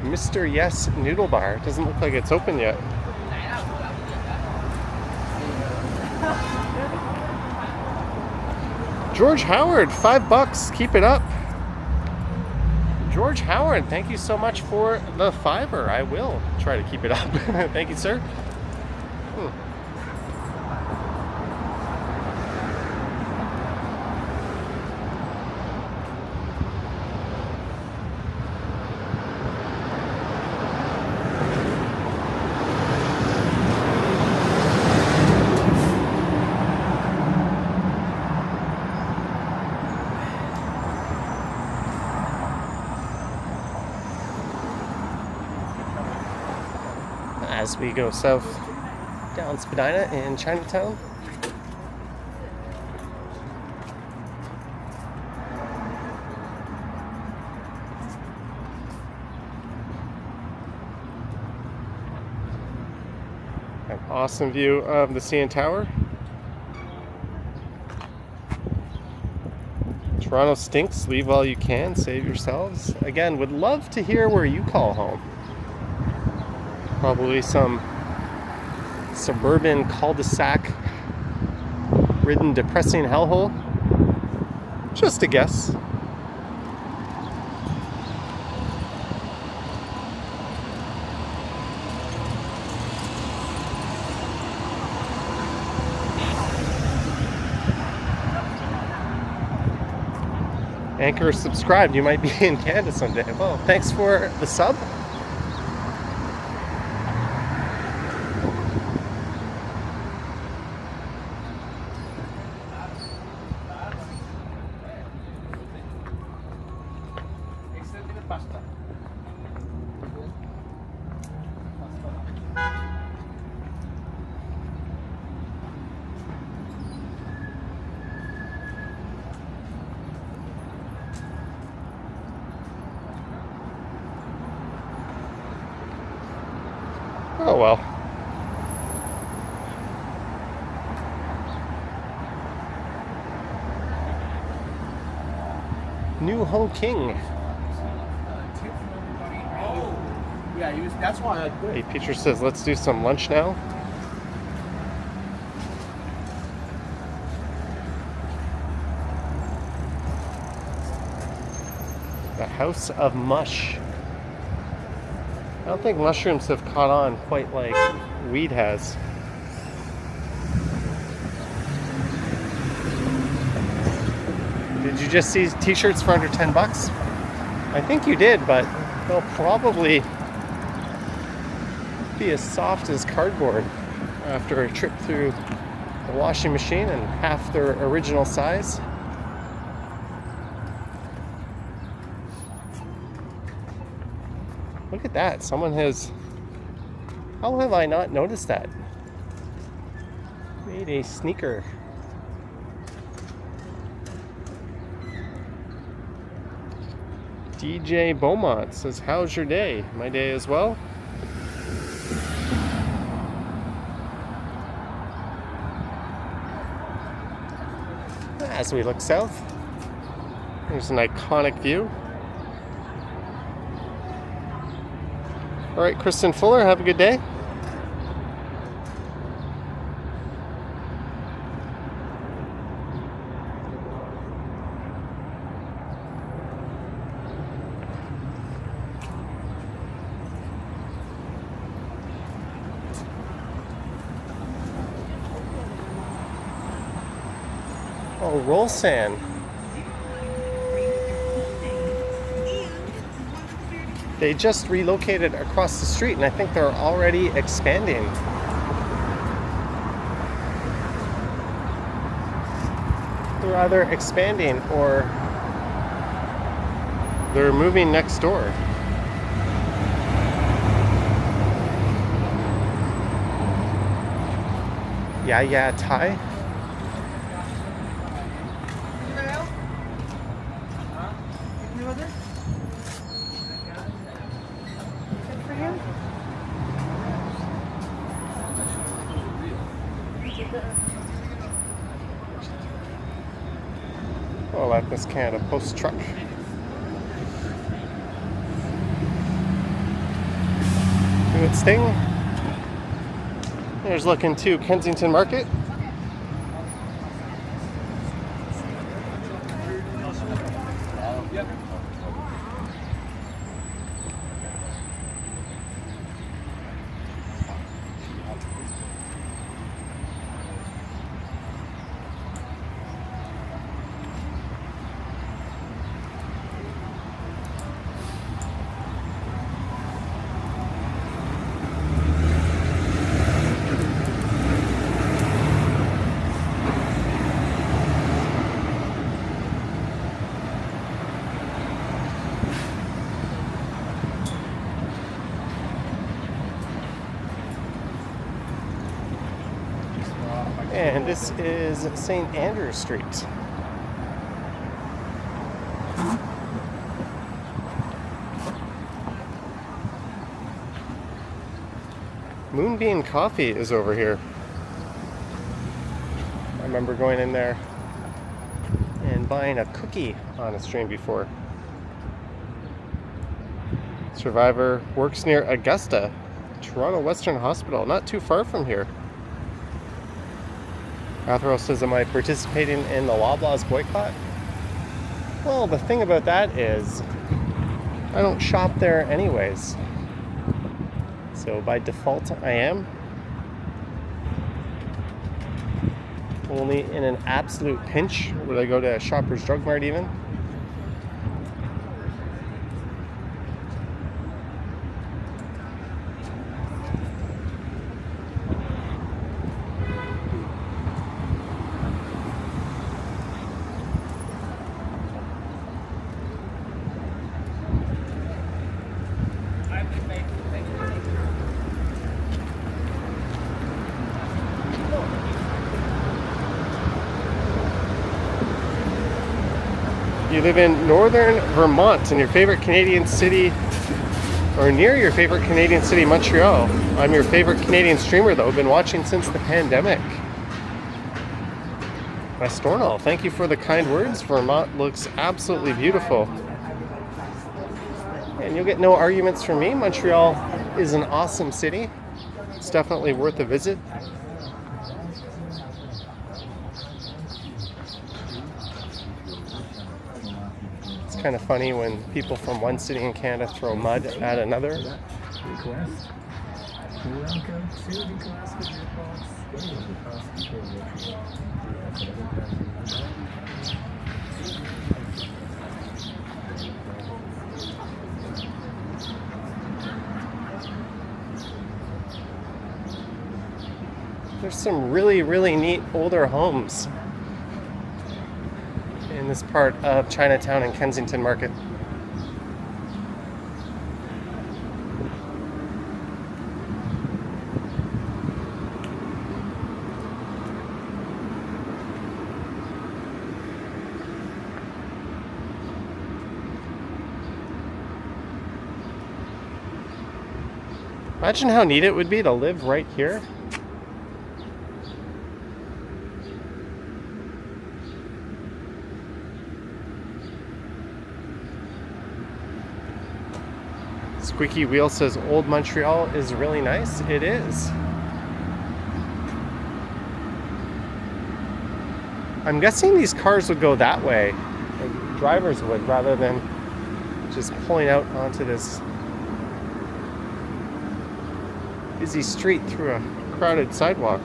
Mr. Yes Noodle Bar. Doesn't look like it's open yet. George Howard, $5. Keep it up. George Howard, thank you so much for the $5. I will try to keep it up. Thank you, sir. As we go south down Spadina in Chinatown. An awesome view of the CN Tower. Toronto stinks. Leave while you can. Save yourselves. Again, would love to hear where you call home. Probably some suburban cul-de-sac ridden depressing hellhole. Just a guess. Anchor subscribed. You might be in Canada someday. Well, thanks for the sub. Oh well. New Ho King. Yeah, that's why I Hey, Peter says, let's do some lunch now. The House of Mush. I don't think mushrooms have caught on quite like weed has. Did you just see t-shirts for under 10 bucks? I think you did, but they'll probably be as soft as cardboard after a trip through the washing machine and half their original size. Look at that. Someone has... How have I not noticed that? Made a sneaker. DJ Beaumont says, how's your day? My day as well. As we look south, there's an iconic view. All right, Kristen Fuller, have a good day. Oh, roll sand. They just relocated across the street, and I think they're already expanding. They're either expanding or they're moving next door. Yeah, Thai. Oh, like this Canada Post truck. Do its thing. There's looking to Kensington Market. And this is St. Andrew Street. Moonbeam Coffee is over here. I remember going in there and and buying a cookie on a stream before. Survivor works near Augusta, Toronto Western Hospital, not too far from here. Athero says, am I participating in the Loblaws boycott? Well, the thing about that is, I don't shop there anyways. So by default, I am. Only in an absolute pinch would I go to a Shoppers Drug Mart even. You live in northern Vermont in your favorite Canadian city, or near your favorite Canadian city, Montreal. I'm your favorite Canadian streamer though, been watching since the pandemic. Stornall, thank you for the kind words. Vermont looks absolutely beautiful. And you'll get no arguments from me. Montreal is an awesome city. It's definitely worth a visit. Kind of funny when people from one city in Canada throw mud at another. There's some really neat older homes in this part of Chinatown and Kensington Market. Imagine how neat it would be to live right here. Squeaky Wheel says Old Montreal is really nice. It is. I'm guessing these cars would go that way. Like drivers would, rather than just pulling out onto this busy street through a crowded sidewalk.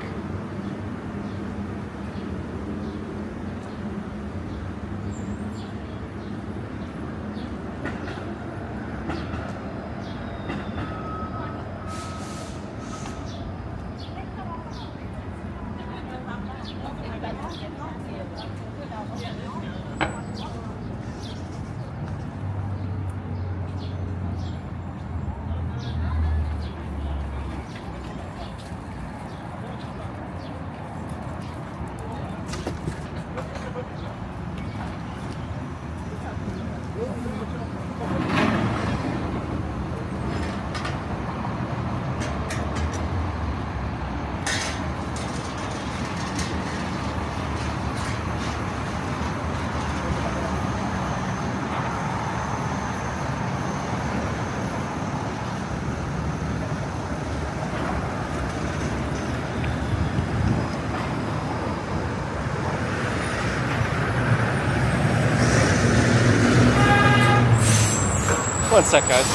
One sec, guys.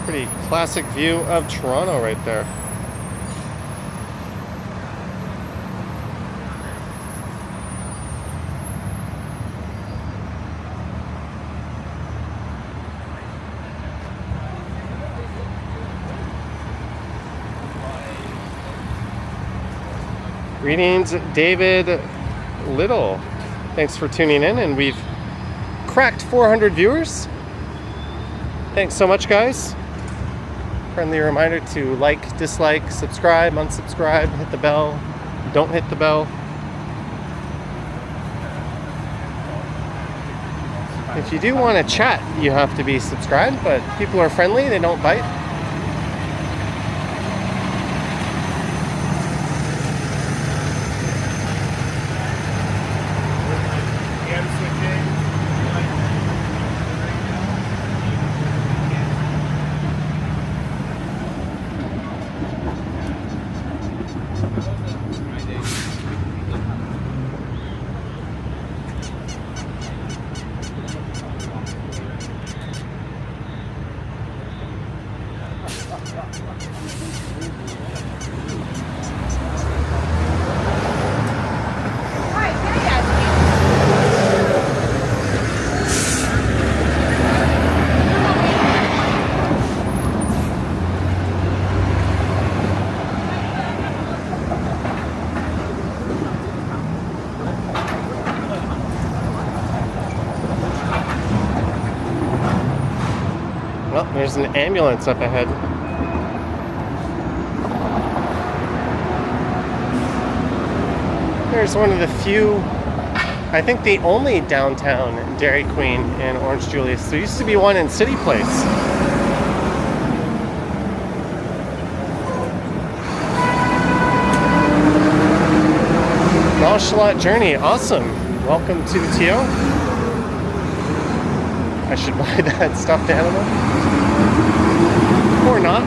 Pretty classic view of Toronto right there. Greetings, David Little. Thanks for tuning in, and we've cracked 400 viewers. Thanks so much, guys. Friendly reminder to like, dislike, subscribe, unsubscribe, hit the bell, don't hit the bell. If you do want to chat, you have to be subscribed, but people are friendly, they don't bite. There's an ambulance up ahead. There's one of the few, I think the only downtown Dairy Queen in Orange Julius. There used to be one in City Place. Nonchalant journey, awesome. Welcome to the TO. I should buy that stuffed animal. Or not.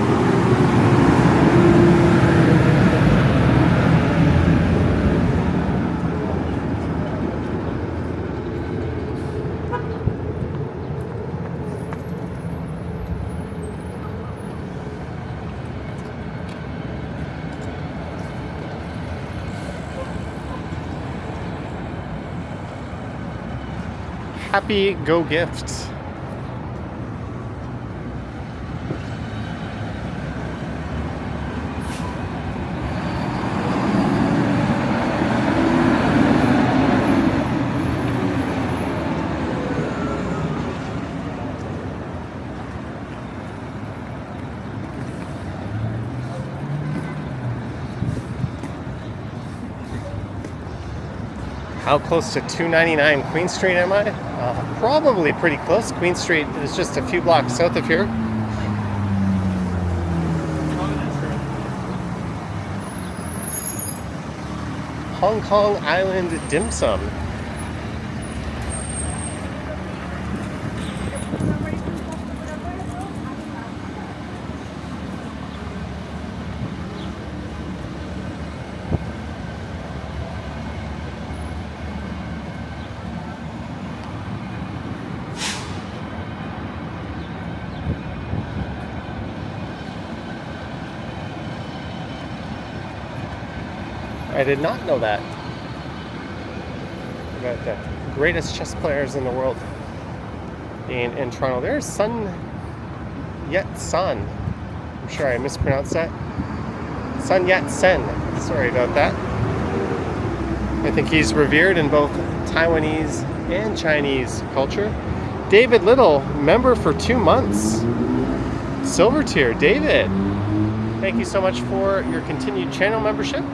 Happy Go Gifts. How close to 299 Queen Street am I? Probably pretty close. Queen Street is just a few blocks south of here. Hong Kong Island dim sum. I did not know that. We got the greatest chess players in the world in Toronto. There's Sun Yat-sen. I'm sure I mispronounced that. Sun Yat-sen. Sorry about that. I think he's revered in both Taiwanese and Chinese culture. David Little, member for 2 months. Silver tier. David, thank you so much for your continued channel membership.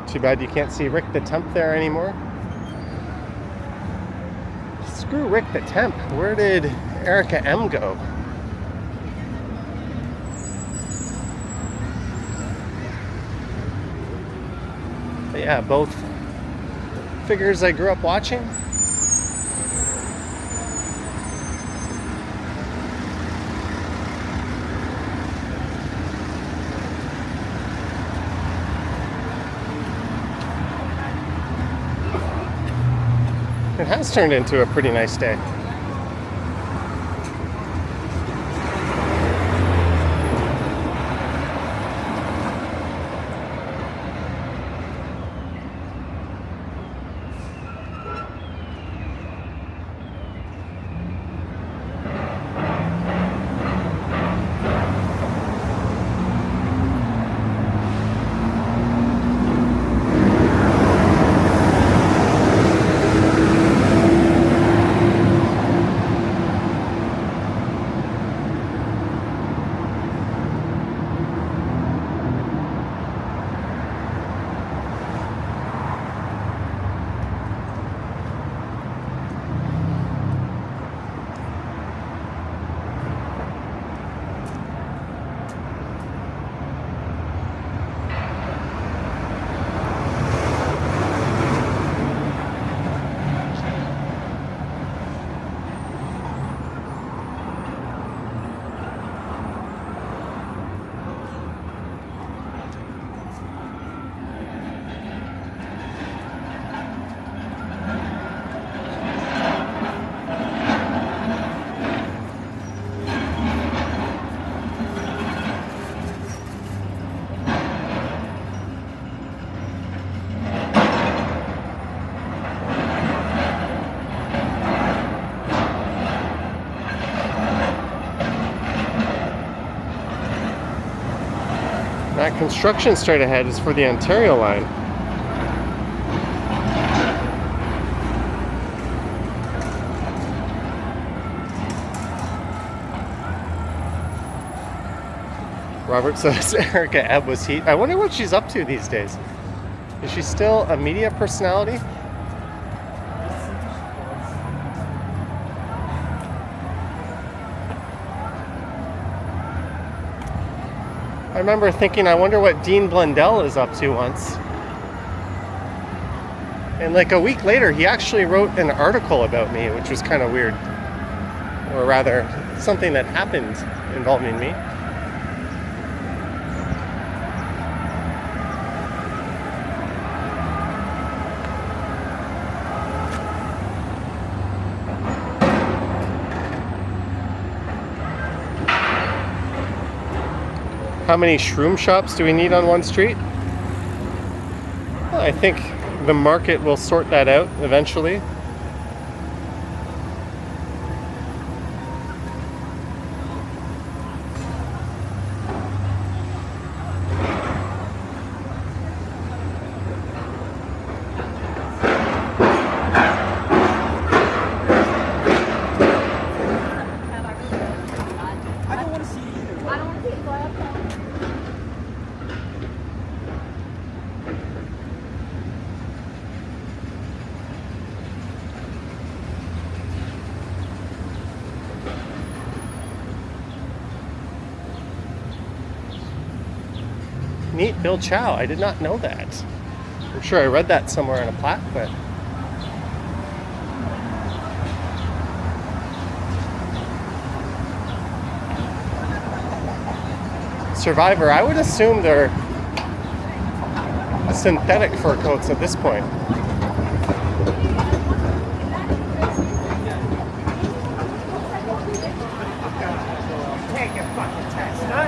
Too bad you can't see Rick the Temp there anymore. Screw Rick the Temp. Where did Erica M go? But yeah, both figures I grew up watching. It has turned into a pretty nice day. That construction straight ahead is for the Ontario line. Robert says Erica Ebb was heat. I wonder what she's up to these days. Is she still a media personality? I remember thinking, I wonder what Dean Blundell is up to once. And like a week later, he actually wrote an article about me, which was kind of weird. Or rather, something that happened involving me. How many shroom shops do we need on one street? Well, I think the market will sort that out eventually. I don't want to see it either. I don't want to see it. Go ahead. Meet Bill Chow. I did not know that. I'm sure I read that somewhere on a plaque, but Survivor, I would assume they're synthetic fur coats at this point. Take your fucking test, huh?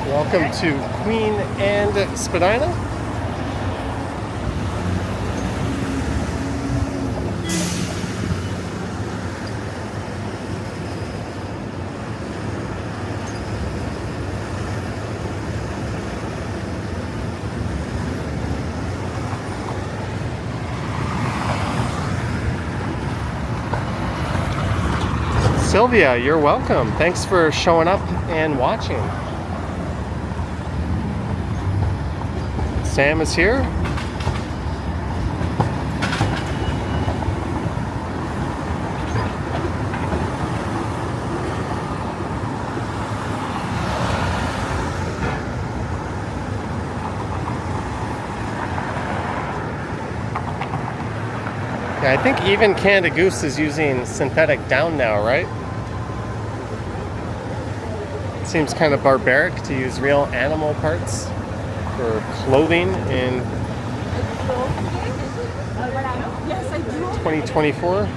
Welcome to Queen and Spadina. Sylvia, you're welcome. Thanks for showing up and watching. Sam is here. Yeah, I think even Canada Goose is using synthetic down now, right? It seems kind of barbaric to use real animal parts for clothing in Yes, I do. 2024.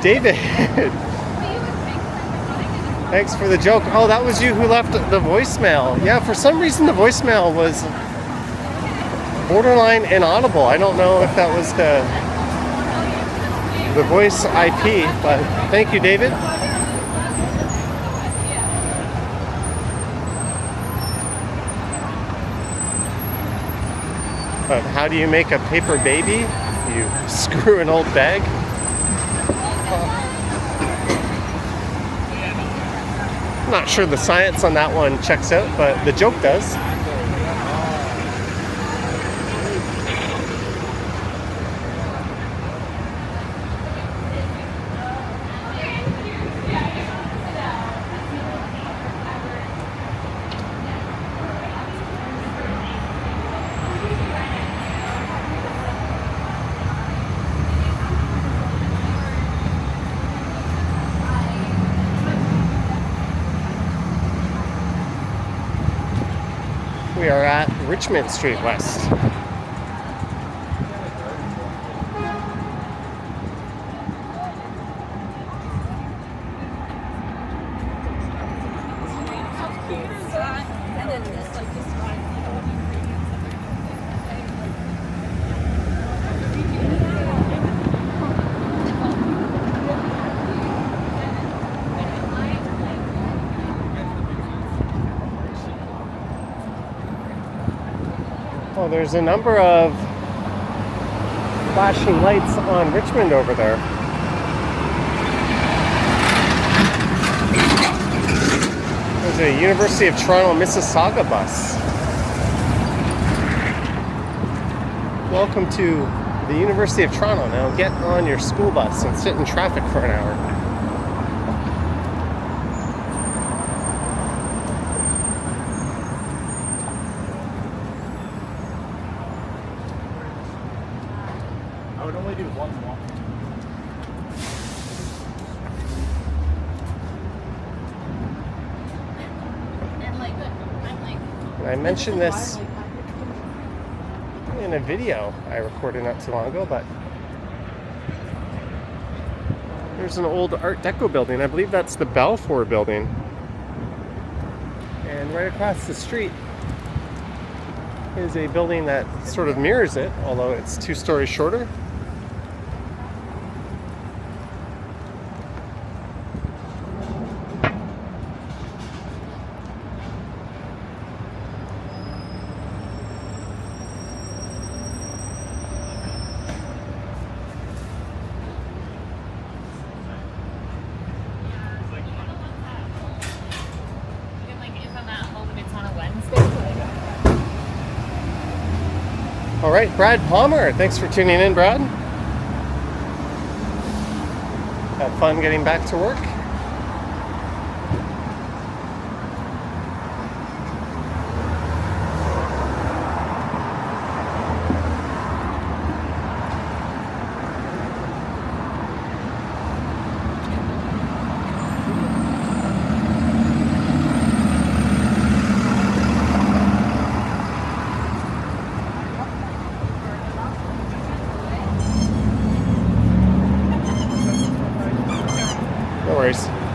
David, thanks for the joke. Oh, that was you who left the voicemail. Yeah, for some reason the voicemail was borderline inaudible. I don't know if that was the voice IP, but thank you, David. But how do you make a paper baby? You screw an old bag. I'm not sure the science on that one checks out, but the joke does. We are at Richmond Street West. Well, there's a number of flashing lights on Richmond over there. It's a University of Toronto Mississauga bus. Welcome to the University of Toronto. Now get on your school bus and sit in traffic for an hour. I would only do one walk. And I mentioned this in a video I recorded not too long ago, but there's an old Art Deco building. I believe that's the Balfour building. And right across the street is a building that sort of mirrors it, although it's 2 stories shorter. All right, Brad Palmer. Thanks for tuning in, Brad. Have fun getting back to work.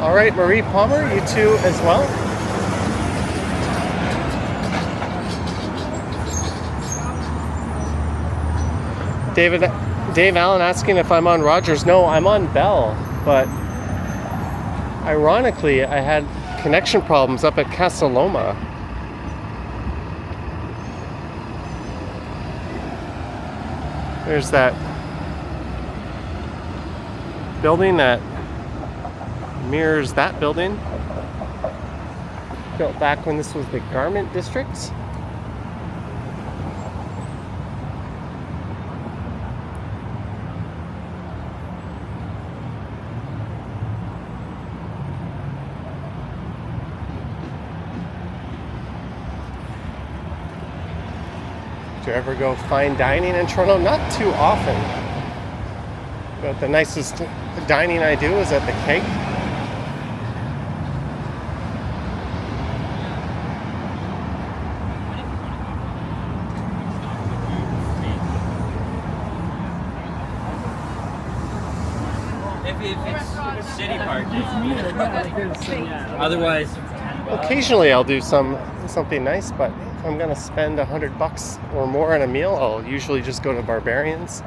All right, Marie Palmer, you too as well. Dave Allen asking if I'm on Rogers. No, I'm on Bell, but ironically, I had connection problems up at Casa Loma. There's that building that mirrors that building, built back when this was the garment district. Do you ever go fine dining in Toronto? Not too often, but the nicest dining I do is at the Keg. City parking. Otherwise, occasionally I'll do something nice, but if I'm gonna spend $100 or more on a meal, I'll usually just go to Barbarians.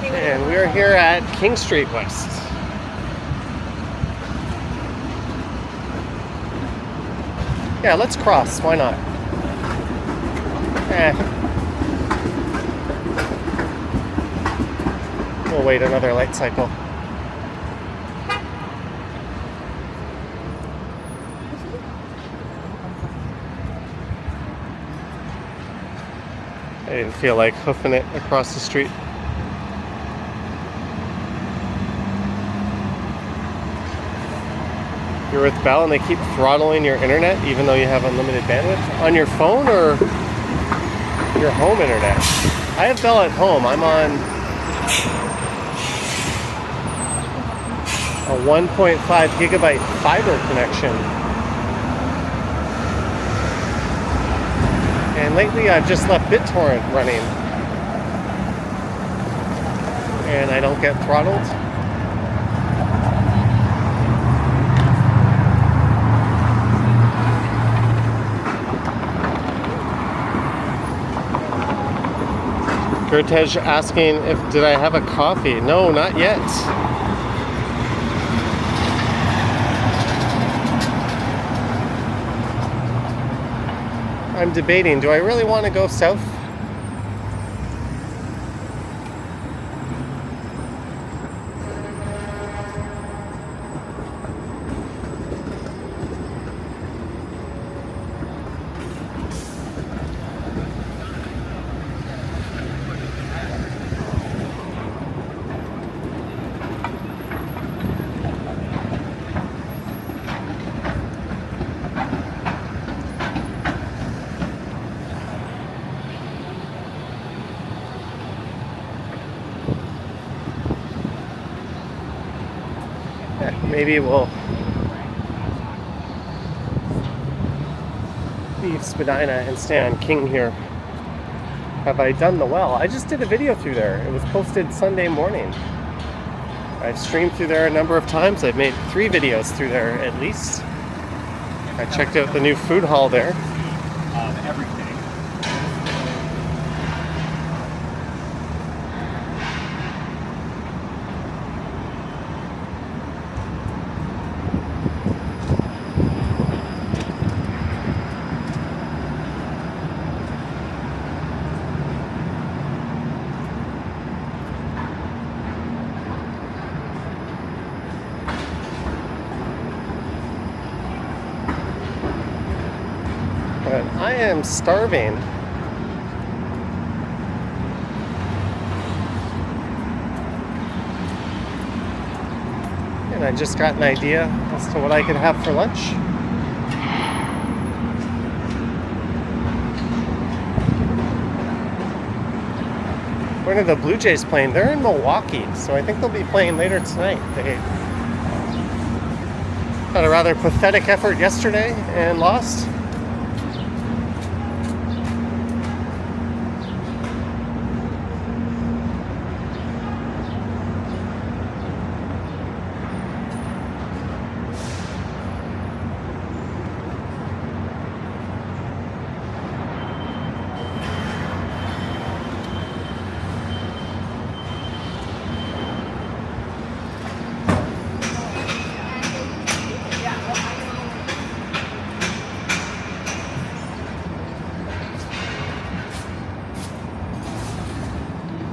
And we are here at King Street West. Yeah, let's cross. Why not? We'll wait another light cycle. I didn't feel like hoofing it across the street. You're with Bell and they keep throttling your internet even though you have unlimited bandwidth on your phone or your home internet. I have Bell at home. I'm on a 1.5 gigabyte fiber connection. And lately I've just left BitTorrent running. And I don't get throttled. Gertej asking if did I have a coffee? No, not yet. I'm debating, do I really want to go south? Maybe we'll leave Spadina and stay on King here. Have I done the well? I just did a video through there. It was posted Sunday morning. I've streamed through there a number of times. I've made 3 videos through there at least. I checked out the new food hall there. Everything. But I am starving. And I just got an idea as to what I could have for lunch. When are the Blue Jays playing? They're in Milwaukee, so I think they'll be playing later tonight. They had a rather pathetic effort yesterday and lost.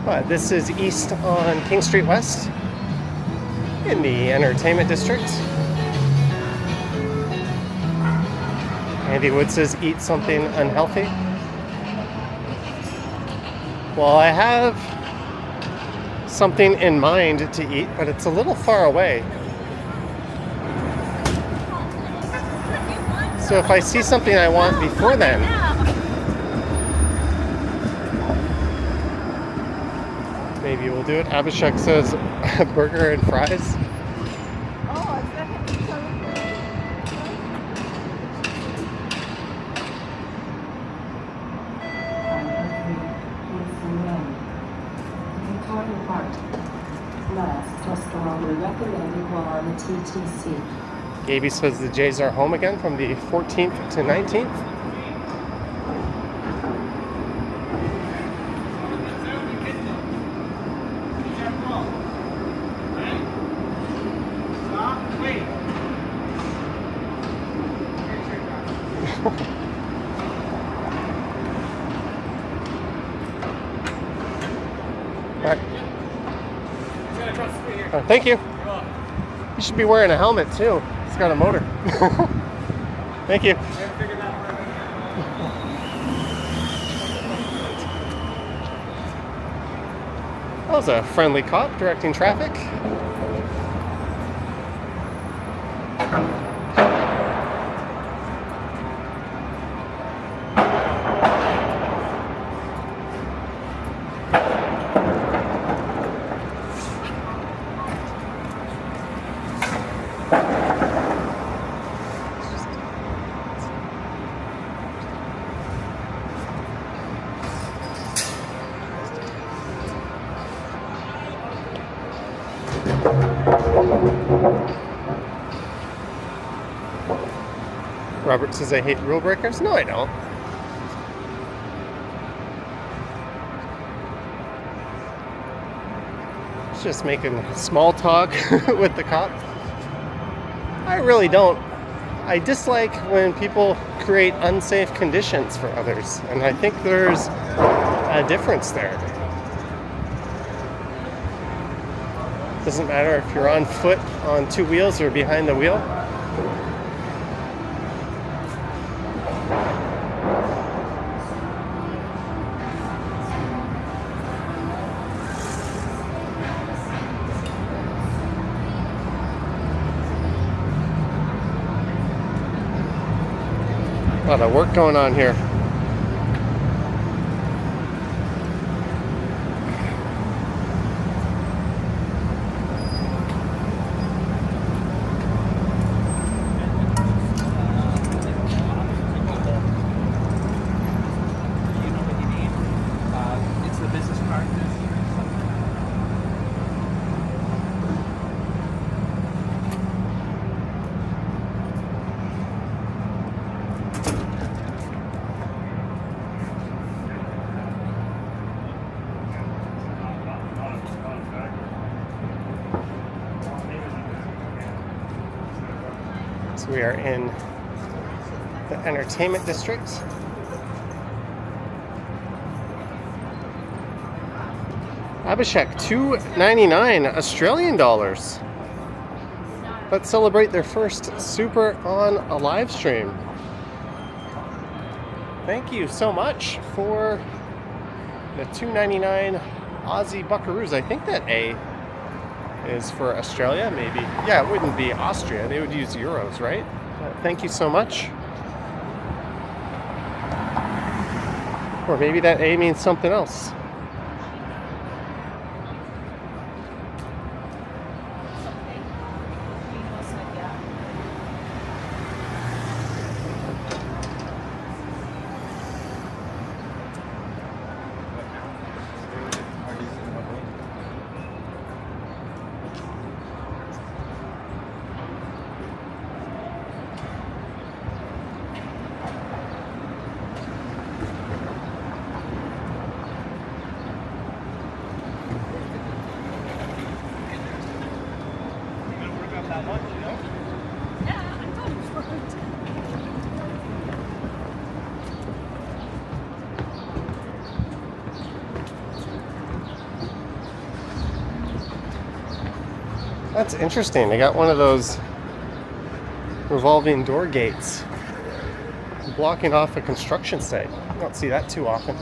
But this is east on King Street West in the entertainment district. Andy Wood says eat something unhealthy. Well, I have something in mind to eat, but it's a little far away. So if I see something I want before then, maybe we'll do it. Abhishek says burger and fries. Oh, is that Victoria Park. Last just strongly recommended while on the TTC. Gaby says the Jays are home again from the 14th to 19th. Thank you. You should be wearing a helmet too. It's got a motor. Thank you. That was a friendly cop directing traffic. Robert says I hate rule breakers. No, I don't. Just making small talk with the cop. I really don't. I dislike when people create unsafe conditions for others, and I think there's a difference there. Doesn't matter if you're on foot, on two wheels, or behind the wheel. A lot of work going on here. It's the business card. So we are in the entertainment district. Abhishek, $2.99 Australian dollars. Let's celebrate their first super on a live stream. Thank you so much for the $2.99 Aussie buckaroos. I think that A is for Australia, maybe. Yeah, it wouldn't be Austria. They would use euros, right? Thank you so much. Or maybe that A means something else. That's interesting. They got one of those revolving door gates blocking off a construction site. You don't see that too often.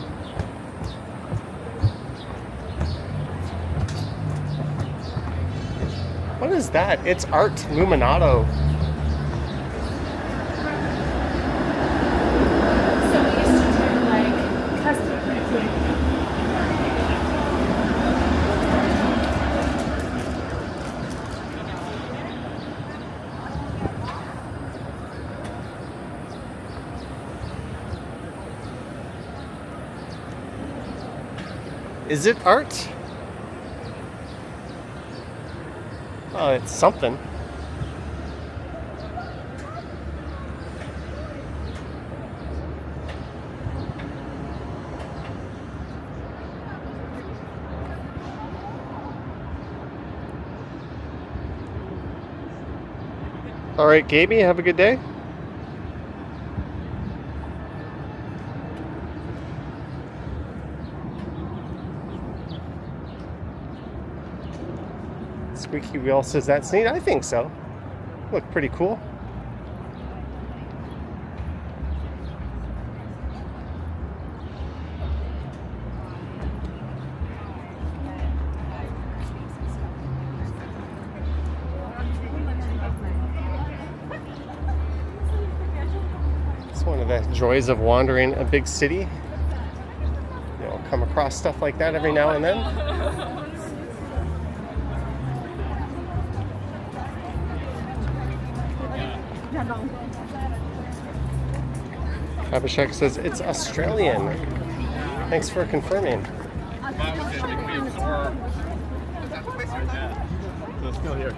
What is that? It's Art Luminato. So we used to do like custom. Is it art? Oh, it's something. All right, Gaby, have a good day. Squeaky Wheel says that's neat. I think so. Look pretty cool. It's one of the joys of wandering a big city. You'll come across stuff like that every now and then. Abhishek says it's Australian. Thanks for confirming. Let's go here.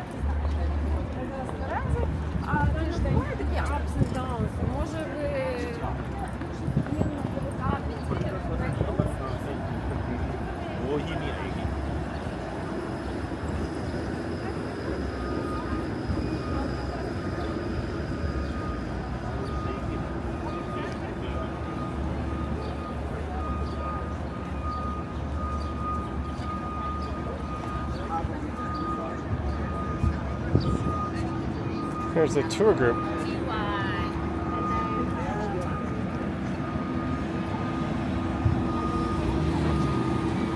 There's a tour group.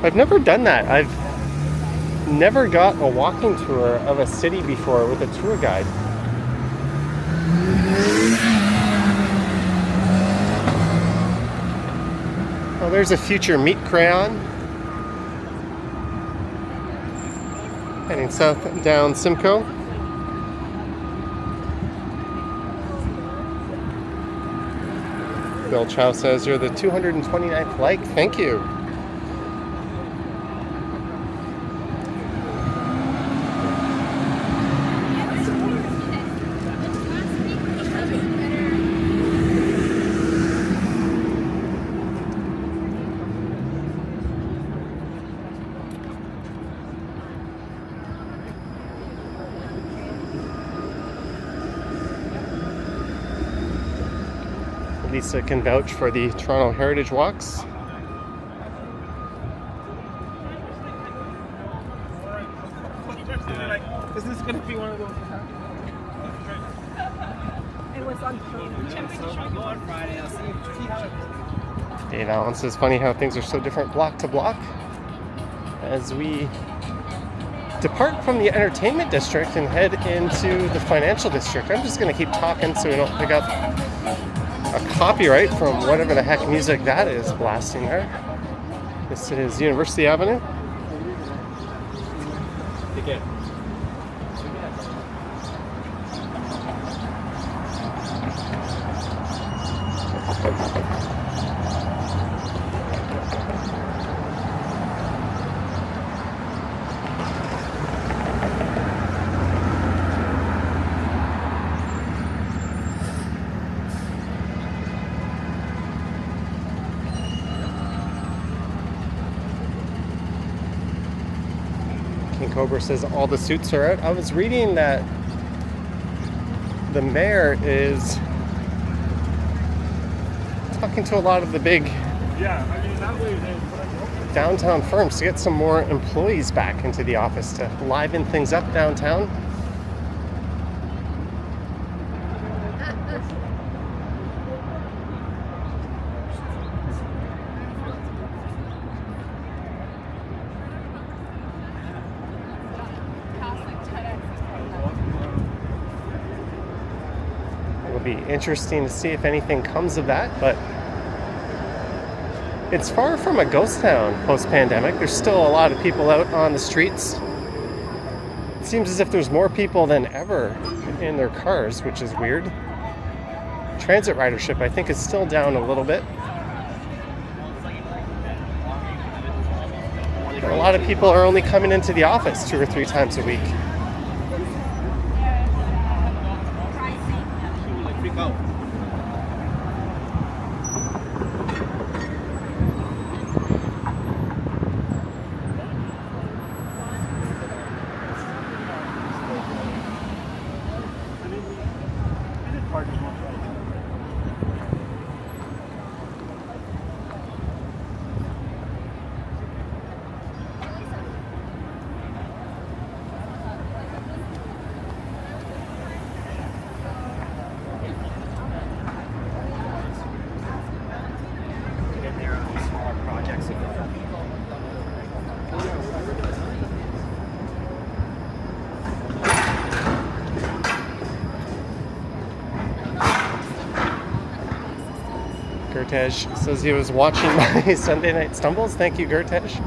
I've never done that. I've never got a walking tour of a city before with a tour guide. Oh, there's a future meat crayon. Heading south down Simcoe. Bill Chow says you're the 229th like. Thank you. Lisa can vouch for the Toronto Heritage Walks. Is this going to be one of those? It was on Friday. I'll see you. Dave Allen says, funny how things are so different block to block. As we depart from the entertainment district and head into the financial district. I'm just going to keep talking so we don't pick up a copyright from whatever the heck music that is blasting there. This is University Avenue. Okay. King Cobra says all the suits are out. I was reading that the mayor is talking to a lot of the big downtown firms to get some more employees back into the office to liven things up downtown. It'll be interesting to see if anything comes of that, but it's far from a ghost town post-pandemic. There's still a lot of people out on the streets. It seems as if there's more people than ever in their cars, which is weird. Transit ridership, I think, is still down a little bit. But a lot of people are only coming into the office 2 or 3 times a week. Gertesh says he was watching my Sunday Night Stumbles. Thank you, Gertesh.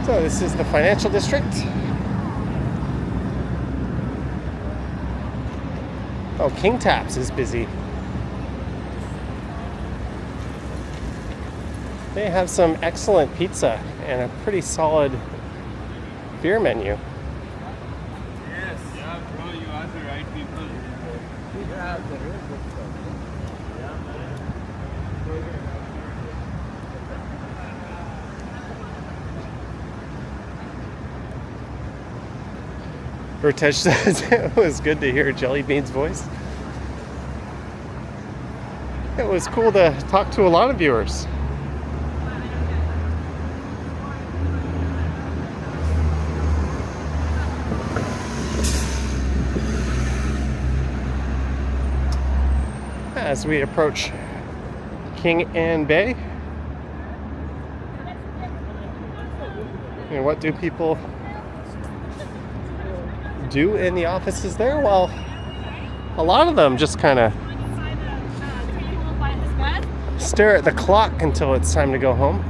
So this is the financial district. Oh, King Taps is busy. They have some excellent pizza and a pretty solid beer menu. Yes. Yeah, bro, you asked the right people. Yeah, there is good stuff. Yeah, man. Vertesh says it was good to hear Jelly Bean's voice. It was cool to talk to a lot of viewers. As we approach King Ann Bay. And what do people do in the offices there? Well, a lot of them just kind of stare at the clock until it's time to go home.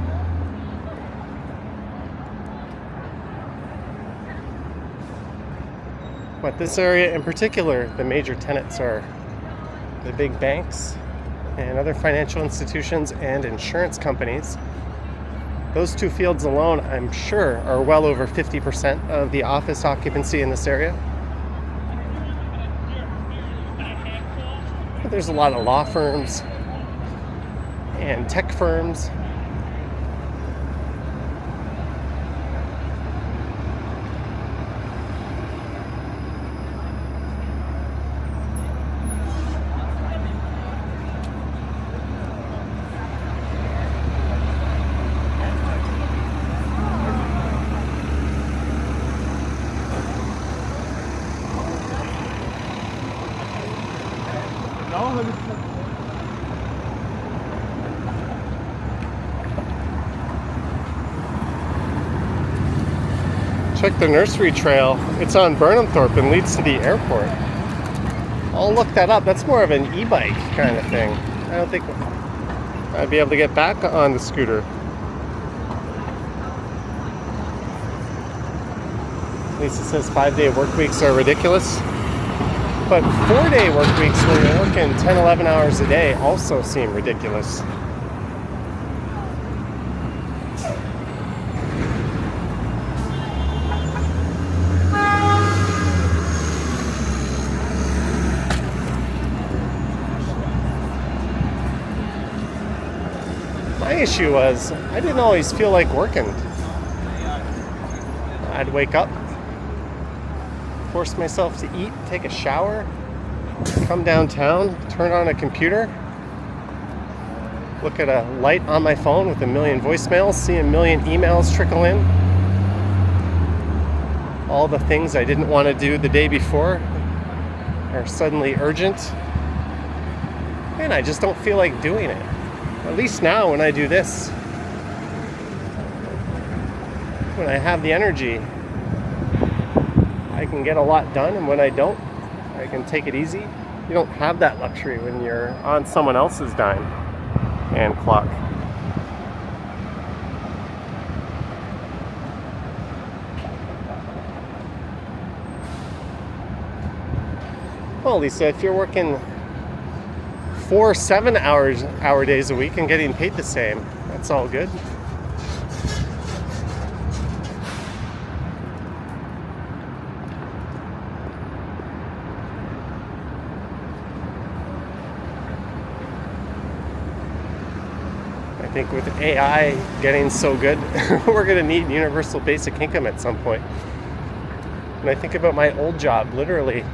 But this area in particular, the major tenants are the big banks and other financial institutions and insurance companies. Those two fields alone, I'm sure, are well over 50% of the office occupancy in this area. But there's a lot of law firms and tech firms. Check the nursery trail. It's on Burnhamthorpe and leads to the airport. I'll look that up. That's more of an e-bike kind of thing. I don't think I'd be able to get back on the scooter. Lisa says 5-day work weeks are ridiculous. But 4-day work weeks where you're working 10, 11 hours a day also seem ridiculous. My issue was I didn't always feel like working. I'd wake up, force myself to eat, take a shower, come downtown, turn on a computer, look at a light on my phone with a million voicemails, see a million emails trickle in. All the things I didn't want to do the day before are suddenly urgent, and I just don't feel like doing it. At least now when I do this, when I have the energy, I can get a lot done, and when I don't, I can take it easy. You don't have that luxury when you're on someone else's dime and clock. Well, Lisa, if you're working 4 7-hour days a week and getting paid the same, that's all good. I think with AI getting so good, we're going to need universal basic income at some point. When I think about my old job, literally,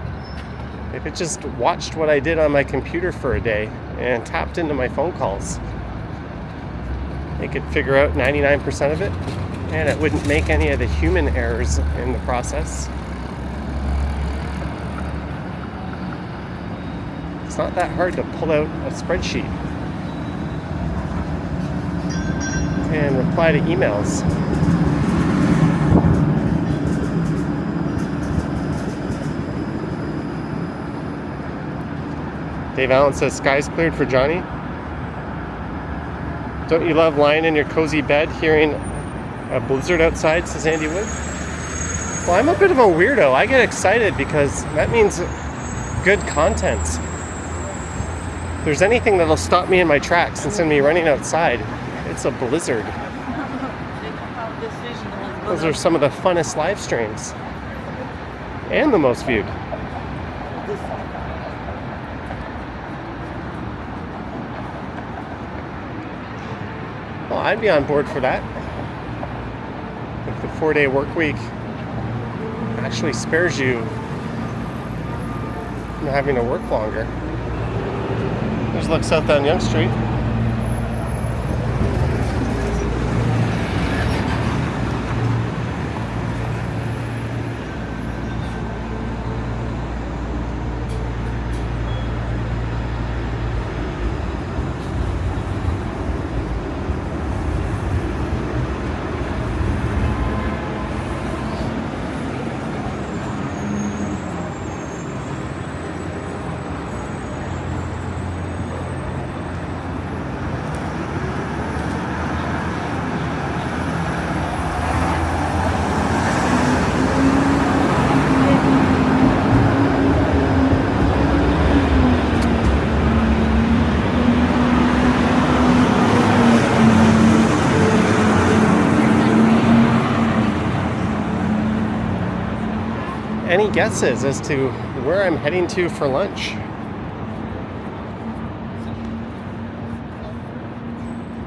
if it just watched what I did on my computer for a day and tapped into my phone calls, it could figure out 99% of it, and it wouldn't make any of the human errors in the process. It's not that hard to pull out a spreadsheet and reply to emails. Dave Allen says, skies cleared for Johnny. Don't you love lying in your cozy bed hearing a blizzard outside, says Andy Wood. Well, I'm a bit of a weirdo. I get excited because that means good content. If there's anything that'll stop me in my tracks and send me running outside, it's a blizzard. Those are some of the funnest live streams and the most viewed. Well, I'd be on board for that. With the 4-day work week, actually spares you from having to work longer. Just look south down Yonge Street. Any guesses as to where I'm heading to for lunch? You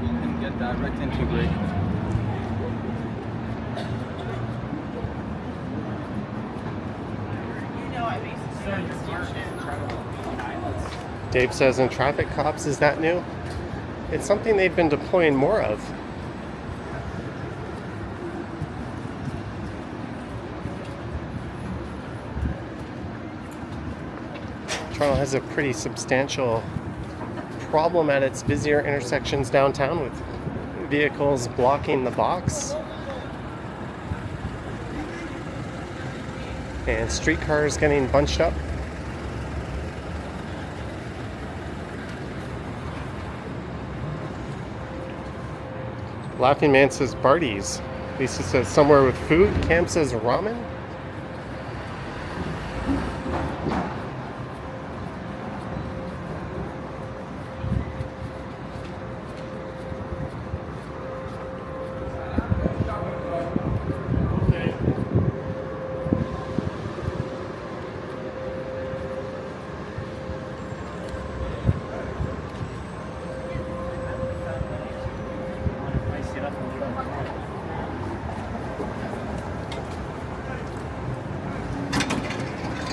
can get direct into Great. Dave says, in traffic cops, is that new? It's something they've been deploying more of. Toronto has a pretty substantial problem at its busier intersections downtown with vehicles blocking the box and streetcars getting bunched up. Laughing Man says Barty's. Lisa says somewhere with food. Cam says ramen.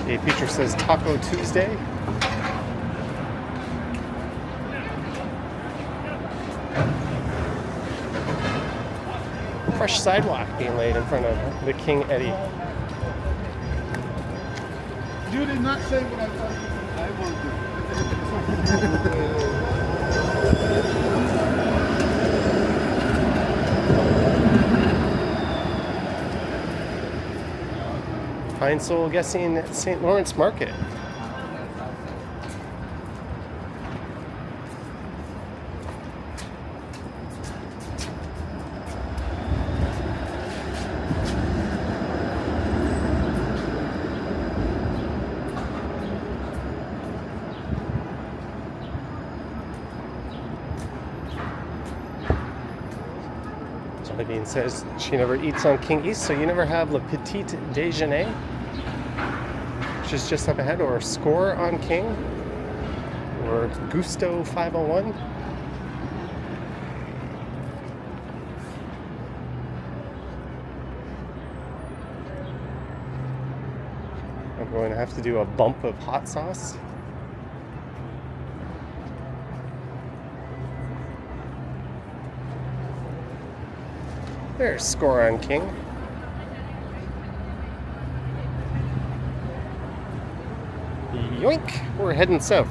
A feature says Taco Tuesday. Fresh sidewalk being laid in front of the King Eddie. You did not say what I thought I will do. Pine Sol guessing at St. Lawrence Market. Bean says she never eats on King East, so you never have Le Petit Déjeuner, which is just up ahead, or Score on King, or Gusto 501. I'm going to have to do a bump of hot sauce. There's Score on King. Yoink! We're heading south.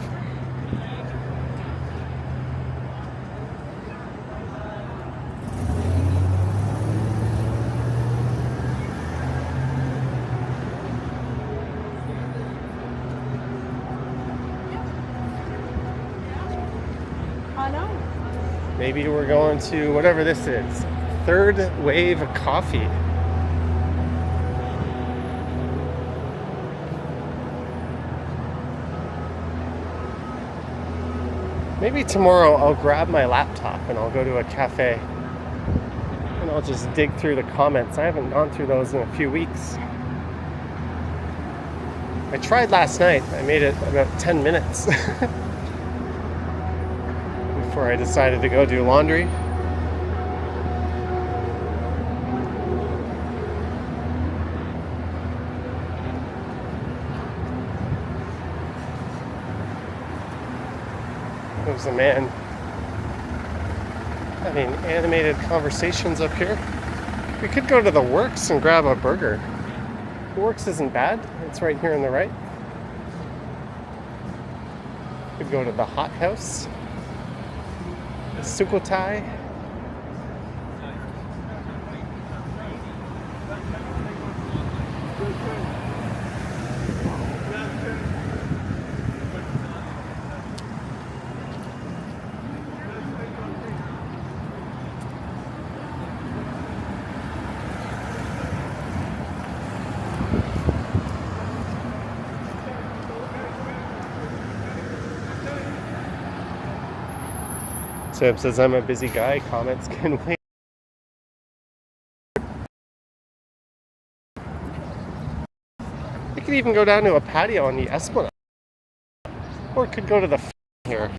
I know. Maybe we're going to whatever this is. Third Wave Coffee. Maybe tomorrow I'll grab my laptop and I'll go to a cafe and I'll just dig through the comments. I haven't gone through those in a few weeks. I tried last night. I made it about 10 minutes before I decided to go do laundry. There's a man having animated conversations up here. We could go to the Works and grab a burger. The Works isn't bad. It's right here on the right. Could go to the Hot House, the Sukhothai. Sam says, I'm a busy guy. Comments can wait. We could even go down to a patio on the Esplanade. Or could go to the here.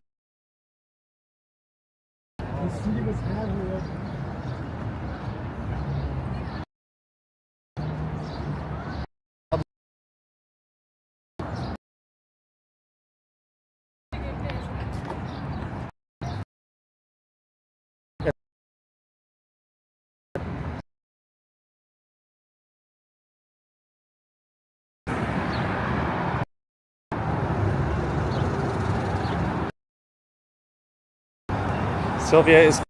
Sylvia is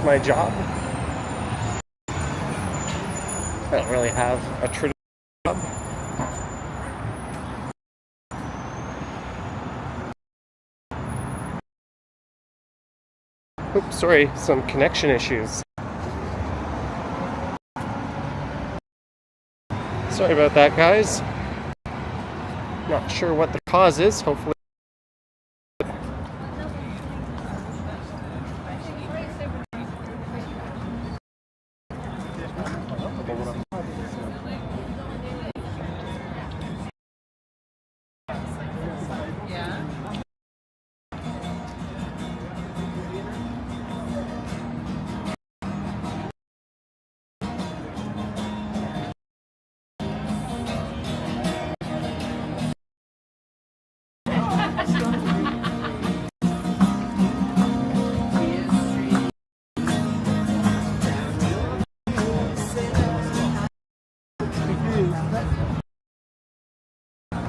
my job. I don't really have a traditional job. Oops, sorry, some connection issues. Sorry about that, guys. Not sure what the cause is. Hopefully.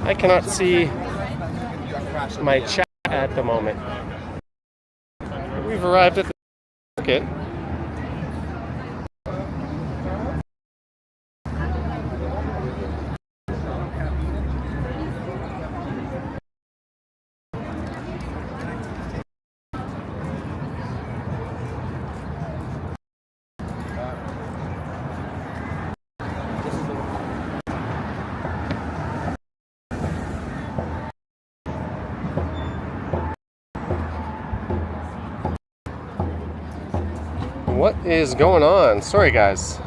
I cannot see my chat at the moment. We've arrived at the market. What is going on? Sorry, guys.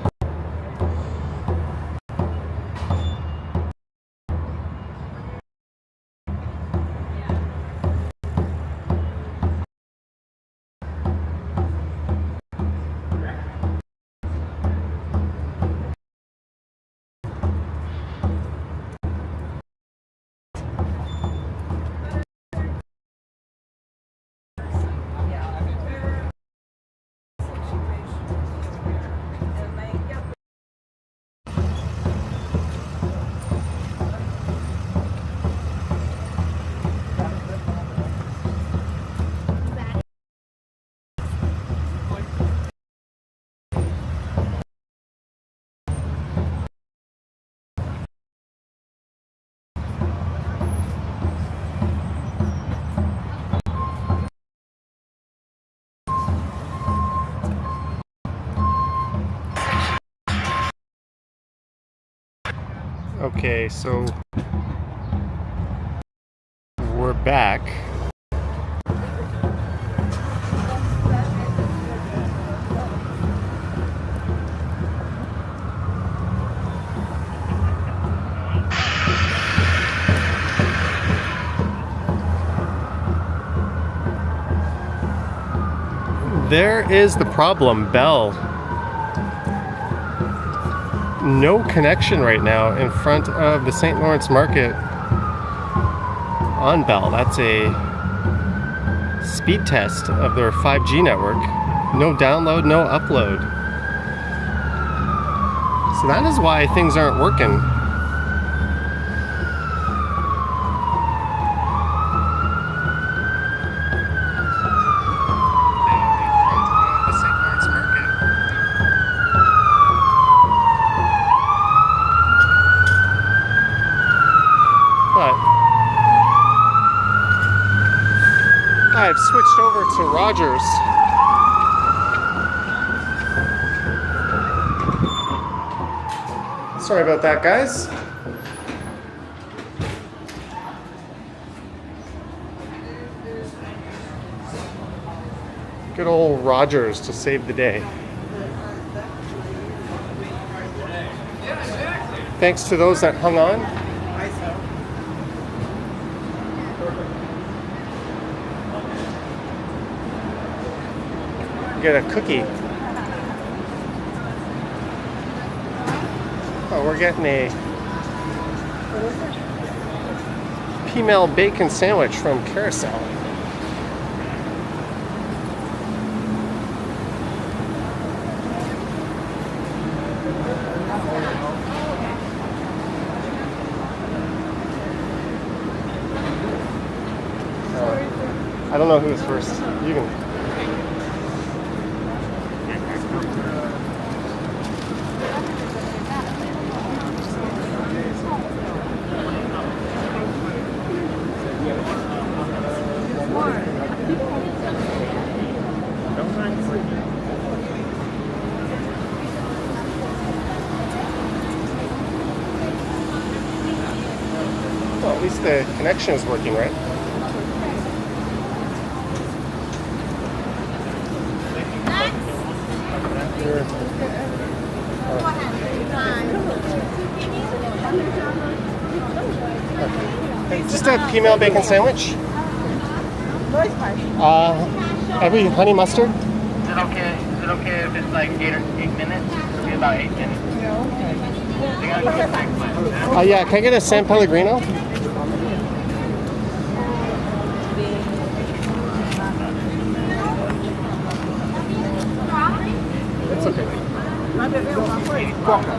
Okay, so we're back. There is the problem, Bell. No connection right now in front of the St. Lawrence Market on Bell. That's a speed test of their 5G network. No download, no upload. So that is why things aren't working. But I've switched over to Rogers. Sorry about that, guys. Good old Rogers to save the day. Thanks to those that hung on. Get a cookie. Oh, we're getting a female bacon sandwich from Casa. I don't know who's first. You can. Well, at least the connection is working, right? Just a female bacon sandwich. Every honey mustard. Is it okay? Is it okay if it's like 8 minutes? It'll be about 8 minutes. Yeah, can I get a San Pellegrino? It's okay. Coca.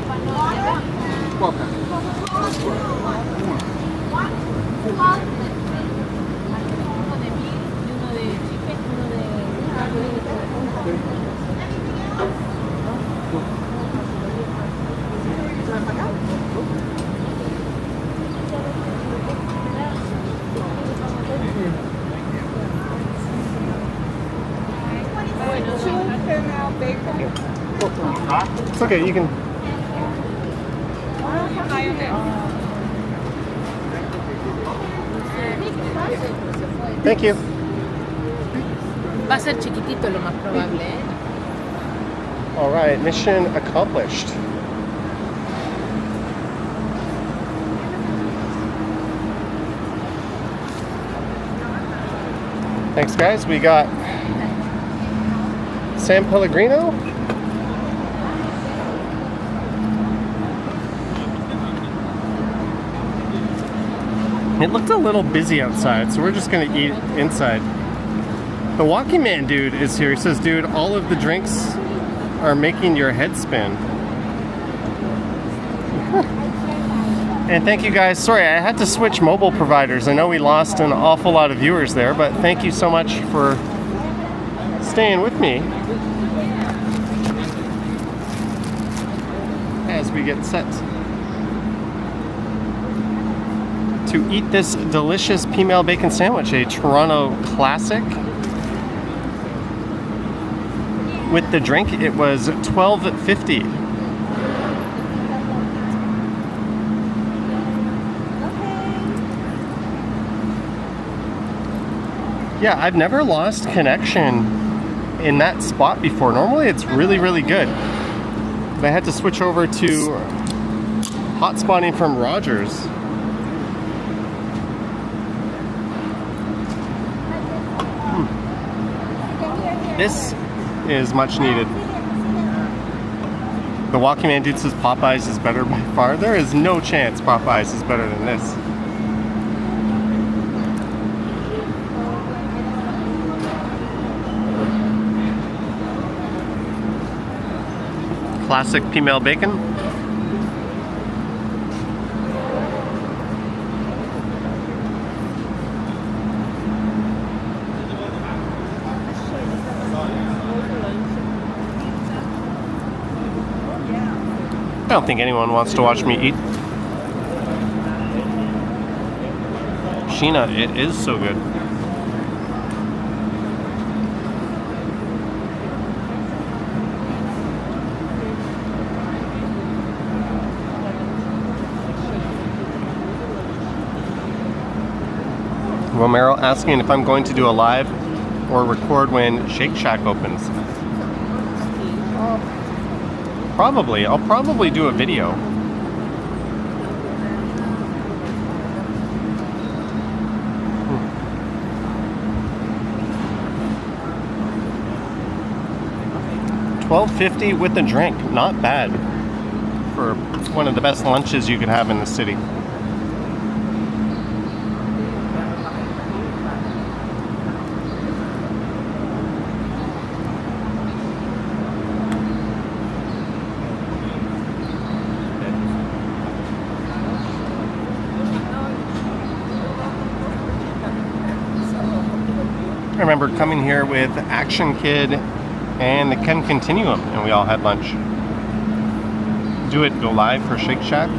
It's okay, you can. Thank you. Va a ser chiquitito lo más probable, ¿eh? All right, mission accomplished. Thanks, guys. We got San Pellegrino. It looked a little busy outside, so we're just gonna eat inside. The walking man dude is here. He says, dude, all of the drinks are making your head spin. And thank you guys. Sorry, I had to switch mobile providers. I know we lost an awful lot of viewers there, but thank you so much for staying with me as we get set to eat this delicious female bacon sandwich, a Toronto classic. With the drink, it was $12.50. Yeah, I've never lost connection in that spot before. Normally it's really, really good. But I had to switch over to hotspotting from Rogers. This is much needed. The walking man dude says Popeyes is better by far. There is no chance Popeyes is better than this. classic female bacon. I don't think anyone wants to watch me eat. Sheena, it is so good. Romero asking if I'm going to do a live or record when Shake Shack opens. Probably. I'll probably do a video. $12.50 with a drink. Not bad for one of the best lunches you could have in the city. I remember coming here with Action Kid and the Ken Continuum, and we all had lunch. Do it, go live for Shake Shack.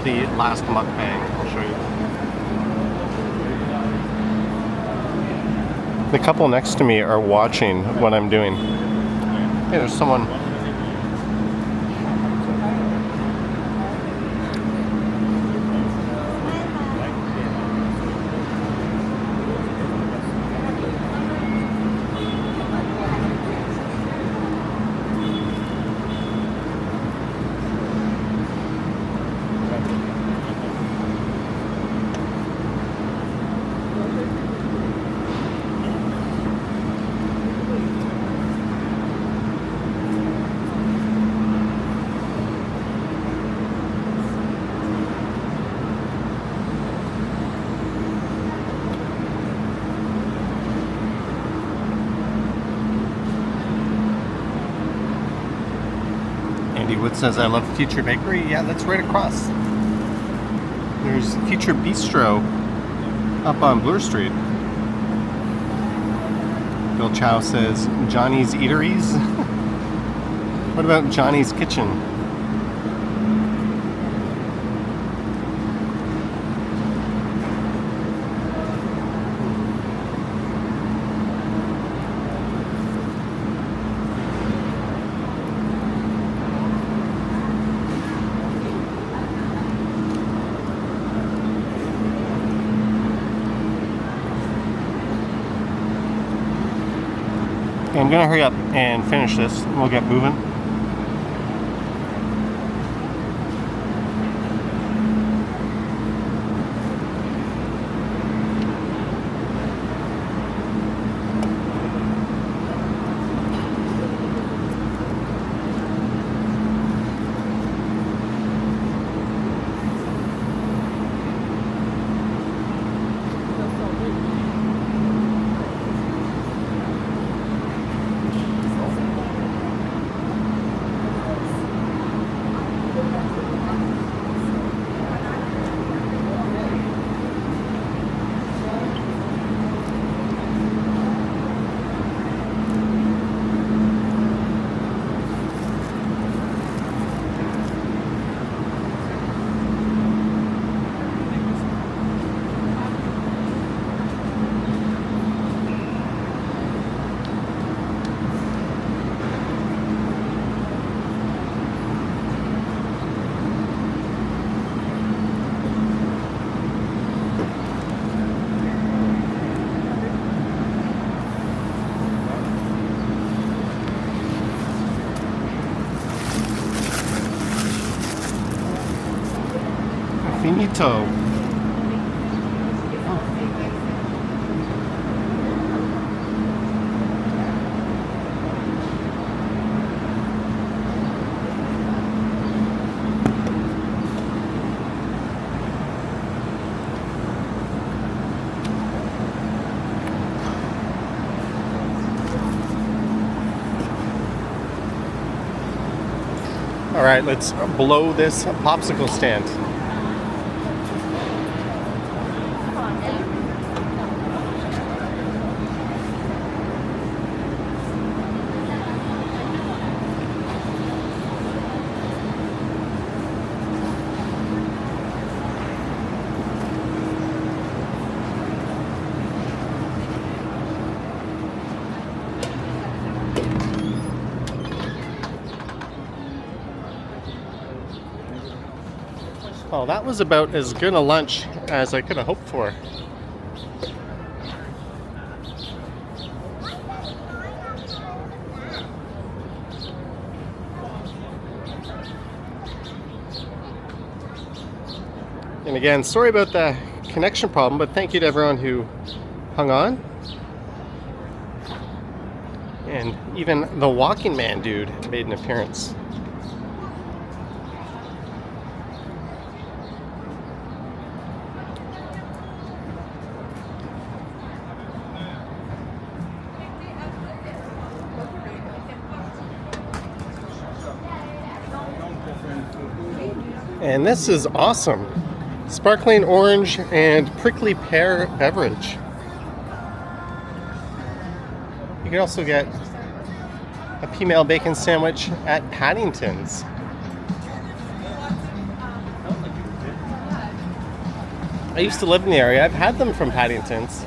The last mukbang, I'll show you. The couple next to me are watching what I'm doing. Hey, there's someone. Wood says, I love Future Bakery. Yeah, that's right across. There's Future Bistro up on Bloor Street. Bill Chow says, Johnny's Eateries. What about Johnny's Kitchen? I'm gonna hurry up and finish this. We'll get moving. Finito. All right, let's blow this popsicle stand. Well, that was about as good a lunch as I could have hoped for. And again, sorry about the connection problem, but thank you to everyone who hung on. And even the walking man dude made an appearance. And this is awesome. Sparkling orange and prickly pear beverage. You can also get a female bacon sandwich at Paddington's. I used to live in the area. I've had them from Paddington's.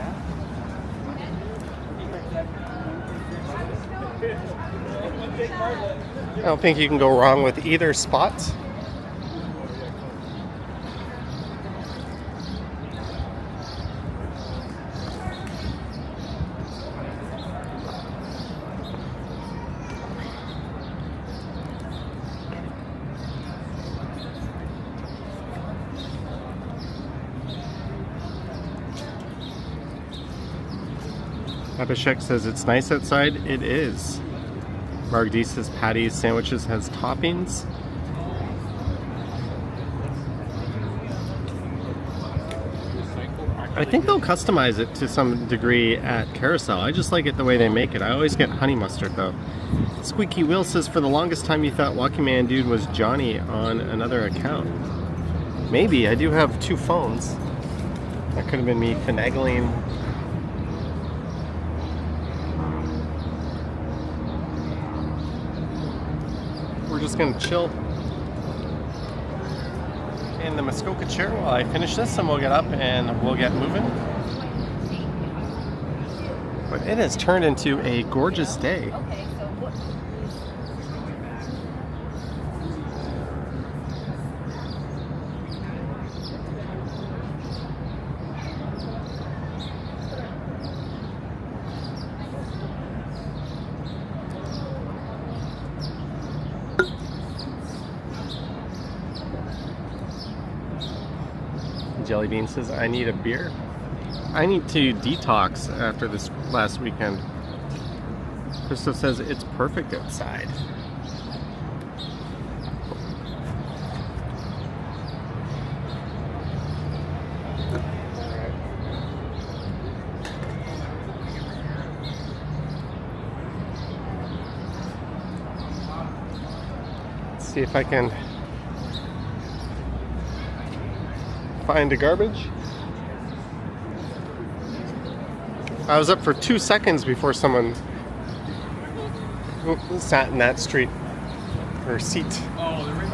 I don't think you can go wrong with either spot. Abhishek says it's nice outside. It is. Margdi says Patty's Sandwiches has toppings. I think they'll customize it to some degree at Carousel. I just like it the way they make it. I always get honey mustard though. Squeaky Will says for the longest time you thought Walking Man Dude was Johnny on another account. Maybe. I do have two phones. That could have been me finagling. We're just gonna chill in the Muskoka chair while I finish this, and we'll get up and we'll get moving. But it has turned into a gorgeous day. Okay, so what? Jelly Bean says, I need a beer. I need to detox after this last weekend. Christoph says, it's perfect outside. Let's see if I can find the garbage. I was up for 2 seconds before someone sat in that street or seat. Oh, they're right.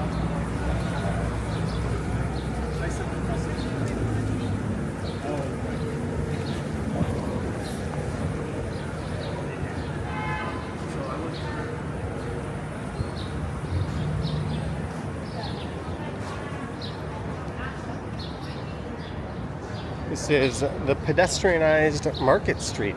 This is the pedestrianized Market Street.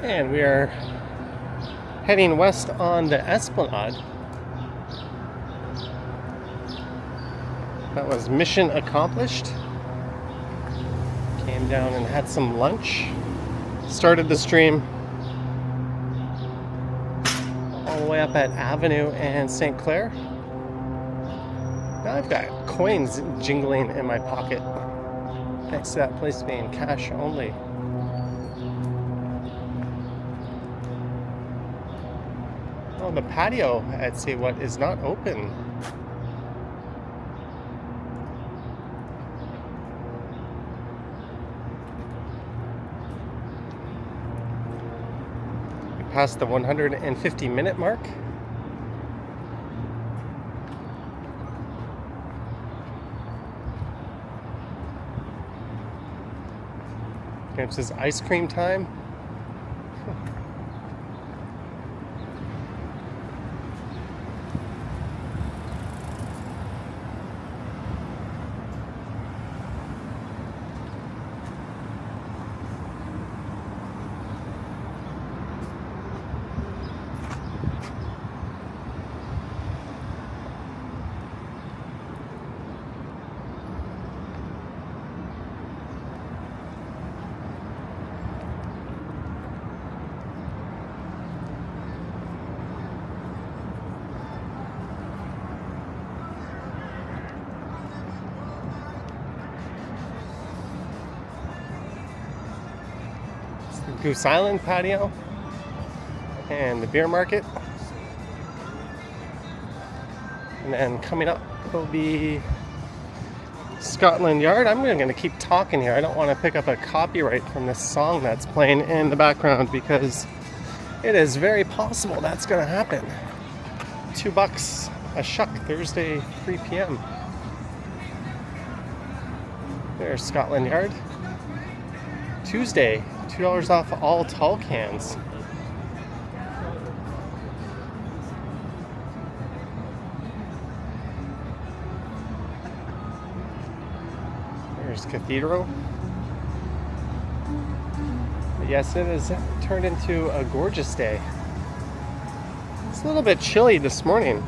And we are heading west on the Esplanade. That was mission accomplished. Came down and had some lunch. Started the stream all the way up at Avenue and St. Clair. Now I've got coins jingling in my pocket, thanks to that place being cash only. Oh, the patio at Say What is not open. We passed the 150-minute mark. It says ice cream time. Goose Island patio and the beer market, and then coming up will be Scotland Yard. I'm going to keep talking here. I don't want to pick up a copyright from this song that's playing in the background because it is very possible that's going to happen. $2 a shuck, Thursday 3 p.m. There's Scotland Yard. Tuesday, $2 off all tall cans. There's Cathedral. But yes, it has turned into a gorgeous day. It's a little bit chilly this morning.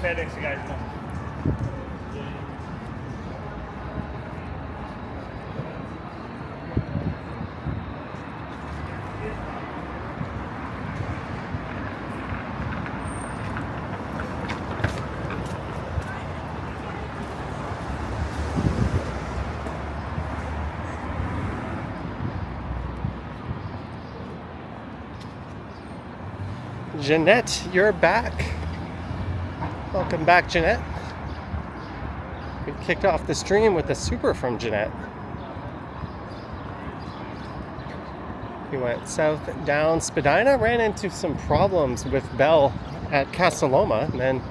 FedEx guys come. Jeanette, you're back. Welcome back, Jeanette. We kicked off the stream with the super from Jeanette. We went south down Spadina, ran into some problems with Bell at Casa Loma, and then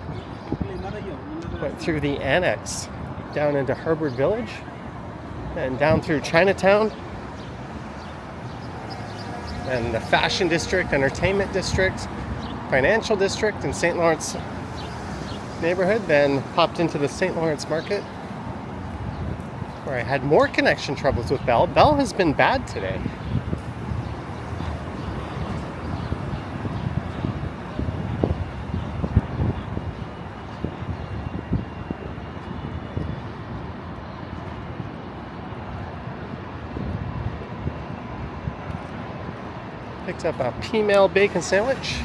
went through the Annex down into Harbour Village, and down through Chinatown, and the Fashion District, Entertainment District, Financial District, and St. Lawrence neighborhood, then popped into the St. Lawrence Market, where I had more connection troubles with Bell. Bell has been bad today. Picked up a P-Mail bacon sandwich.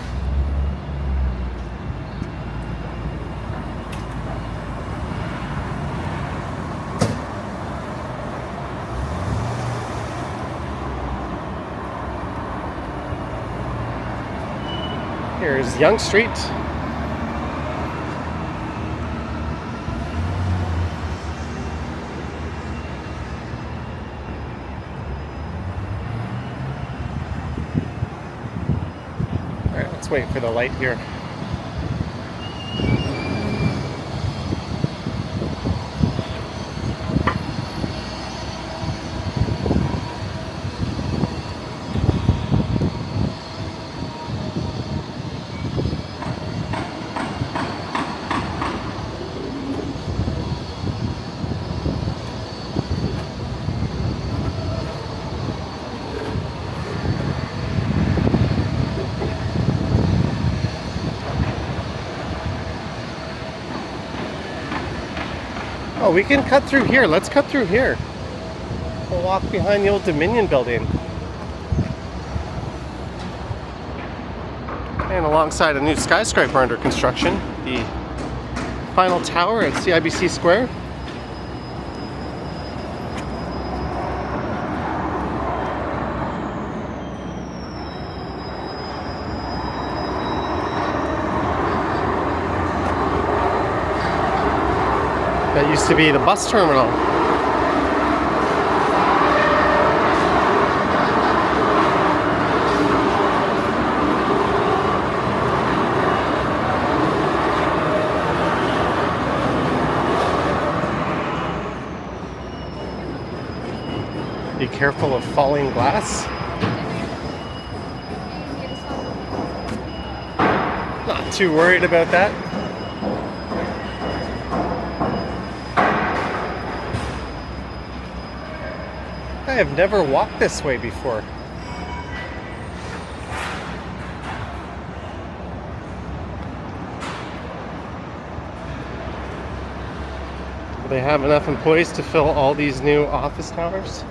Here's Young Street. Alright, let's wait for the light here. Oh, we can cut through here. Let's cut through here. We'll walk behind the old Dominion building. And alongside a new skyscraper under construction, the final tower at CIBC Square. That used to be the bus terminal. Be careful of falling glass. Not too worried about that. I have never walked this way before. Do they have enough employees to fill all these new office towers?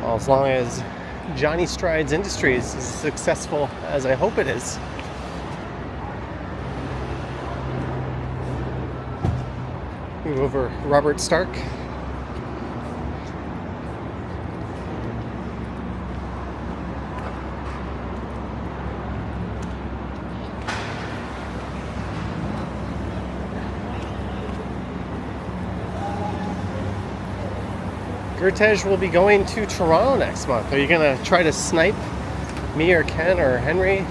Well, as long as Johnny Strides Industries is as successful as I hope it is. Move over Robert Stark. Gertej will be going to Toronto next month. Are you gonna try to snipe me or Ken or Henry?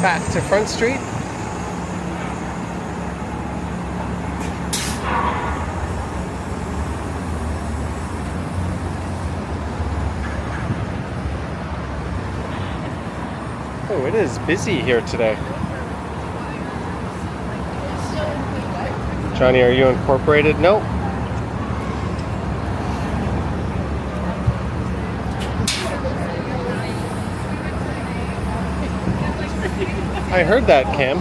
Back to Front Street. Oh, it is busy here today. Johnny, are you incorporated? Nope. I heard that, Cam.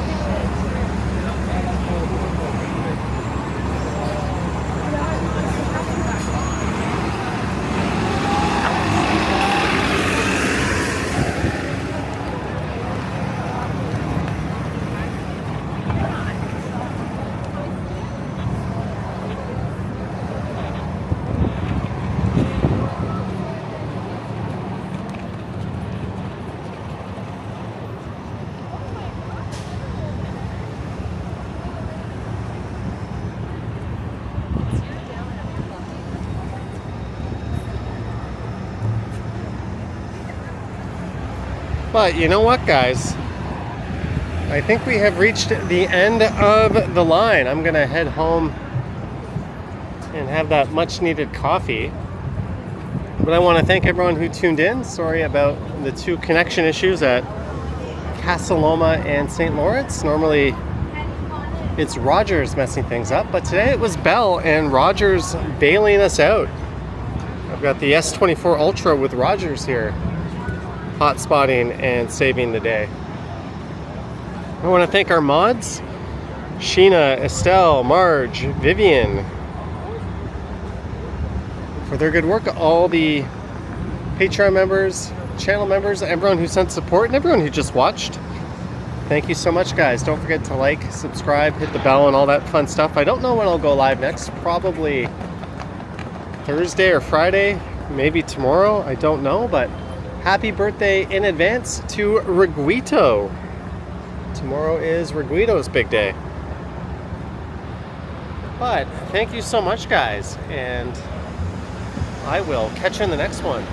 But you know what, guys? I think we have reached the end of the line. I'm gonna head home and have that much needed coffee. But I want to thank everyone who tuned in. Sorry about the two connection issues at Casa, Loma and St. Lawrence. Normally it's Rogers messing things up, but today it was Bell and Rogers bailing us out. I've got the S24 Ultra with Rogers here, hot spotting and saving the day. I want to thank our mods, Sheena, Estelle, Marge, Vivian, for their good work. All the Patreon members, channel members, everyone who sent support, and everyone who just watched. Thank you so much, guys. Don't forget to like, subscribe, hit the bell, and all that fun stuff. I don't know when I'll go live next. Probably Thursday or Friday, maybe tomorrow. I don't know, but happy birthday in advance to Reguito. Tomorrow is Reguito's big day. But thank you so much, guys, and I will catch you in the next one.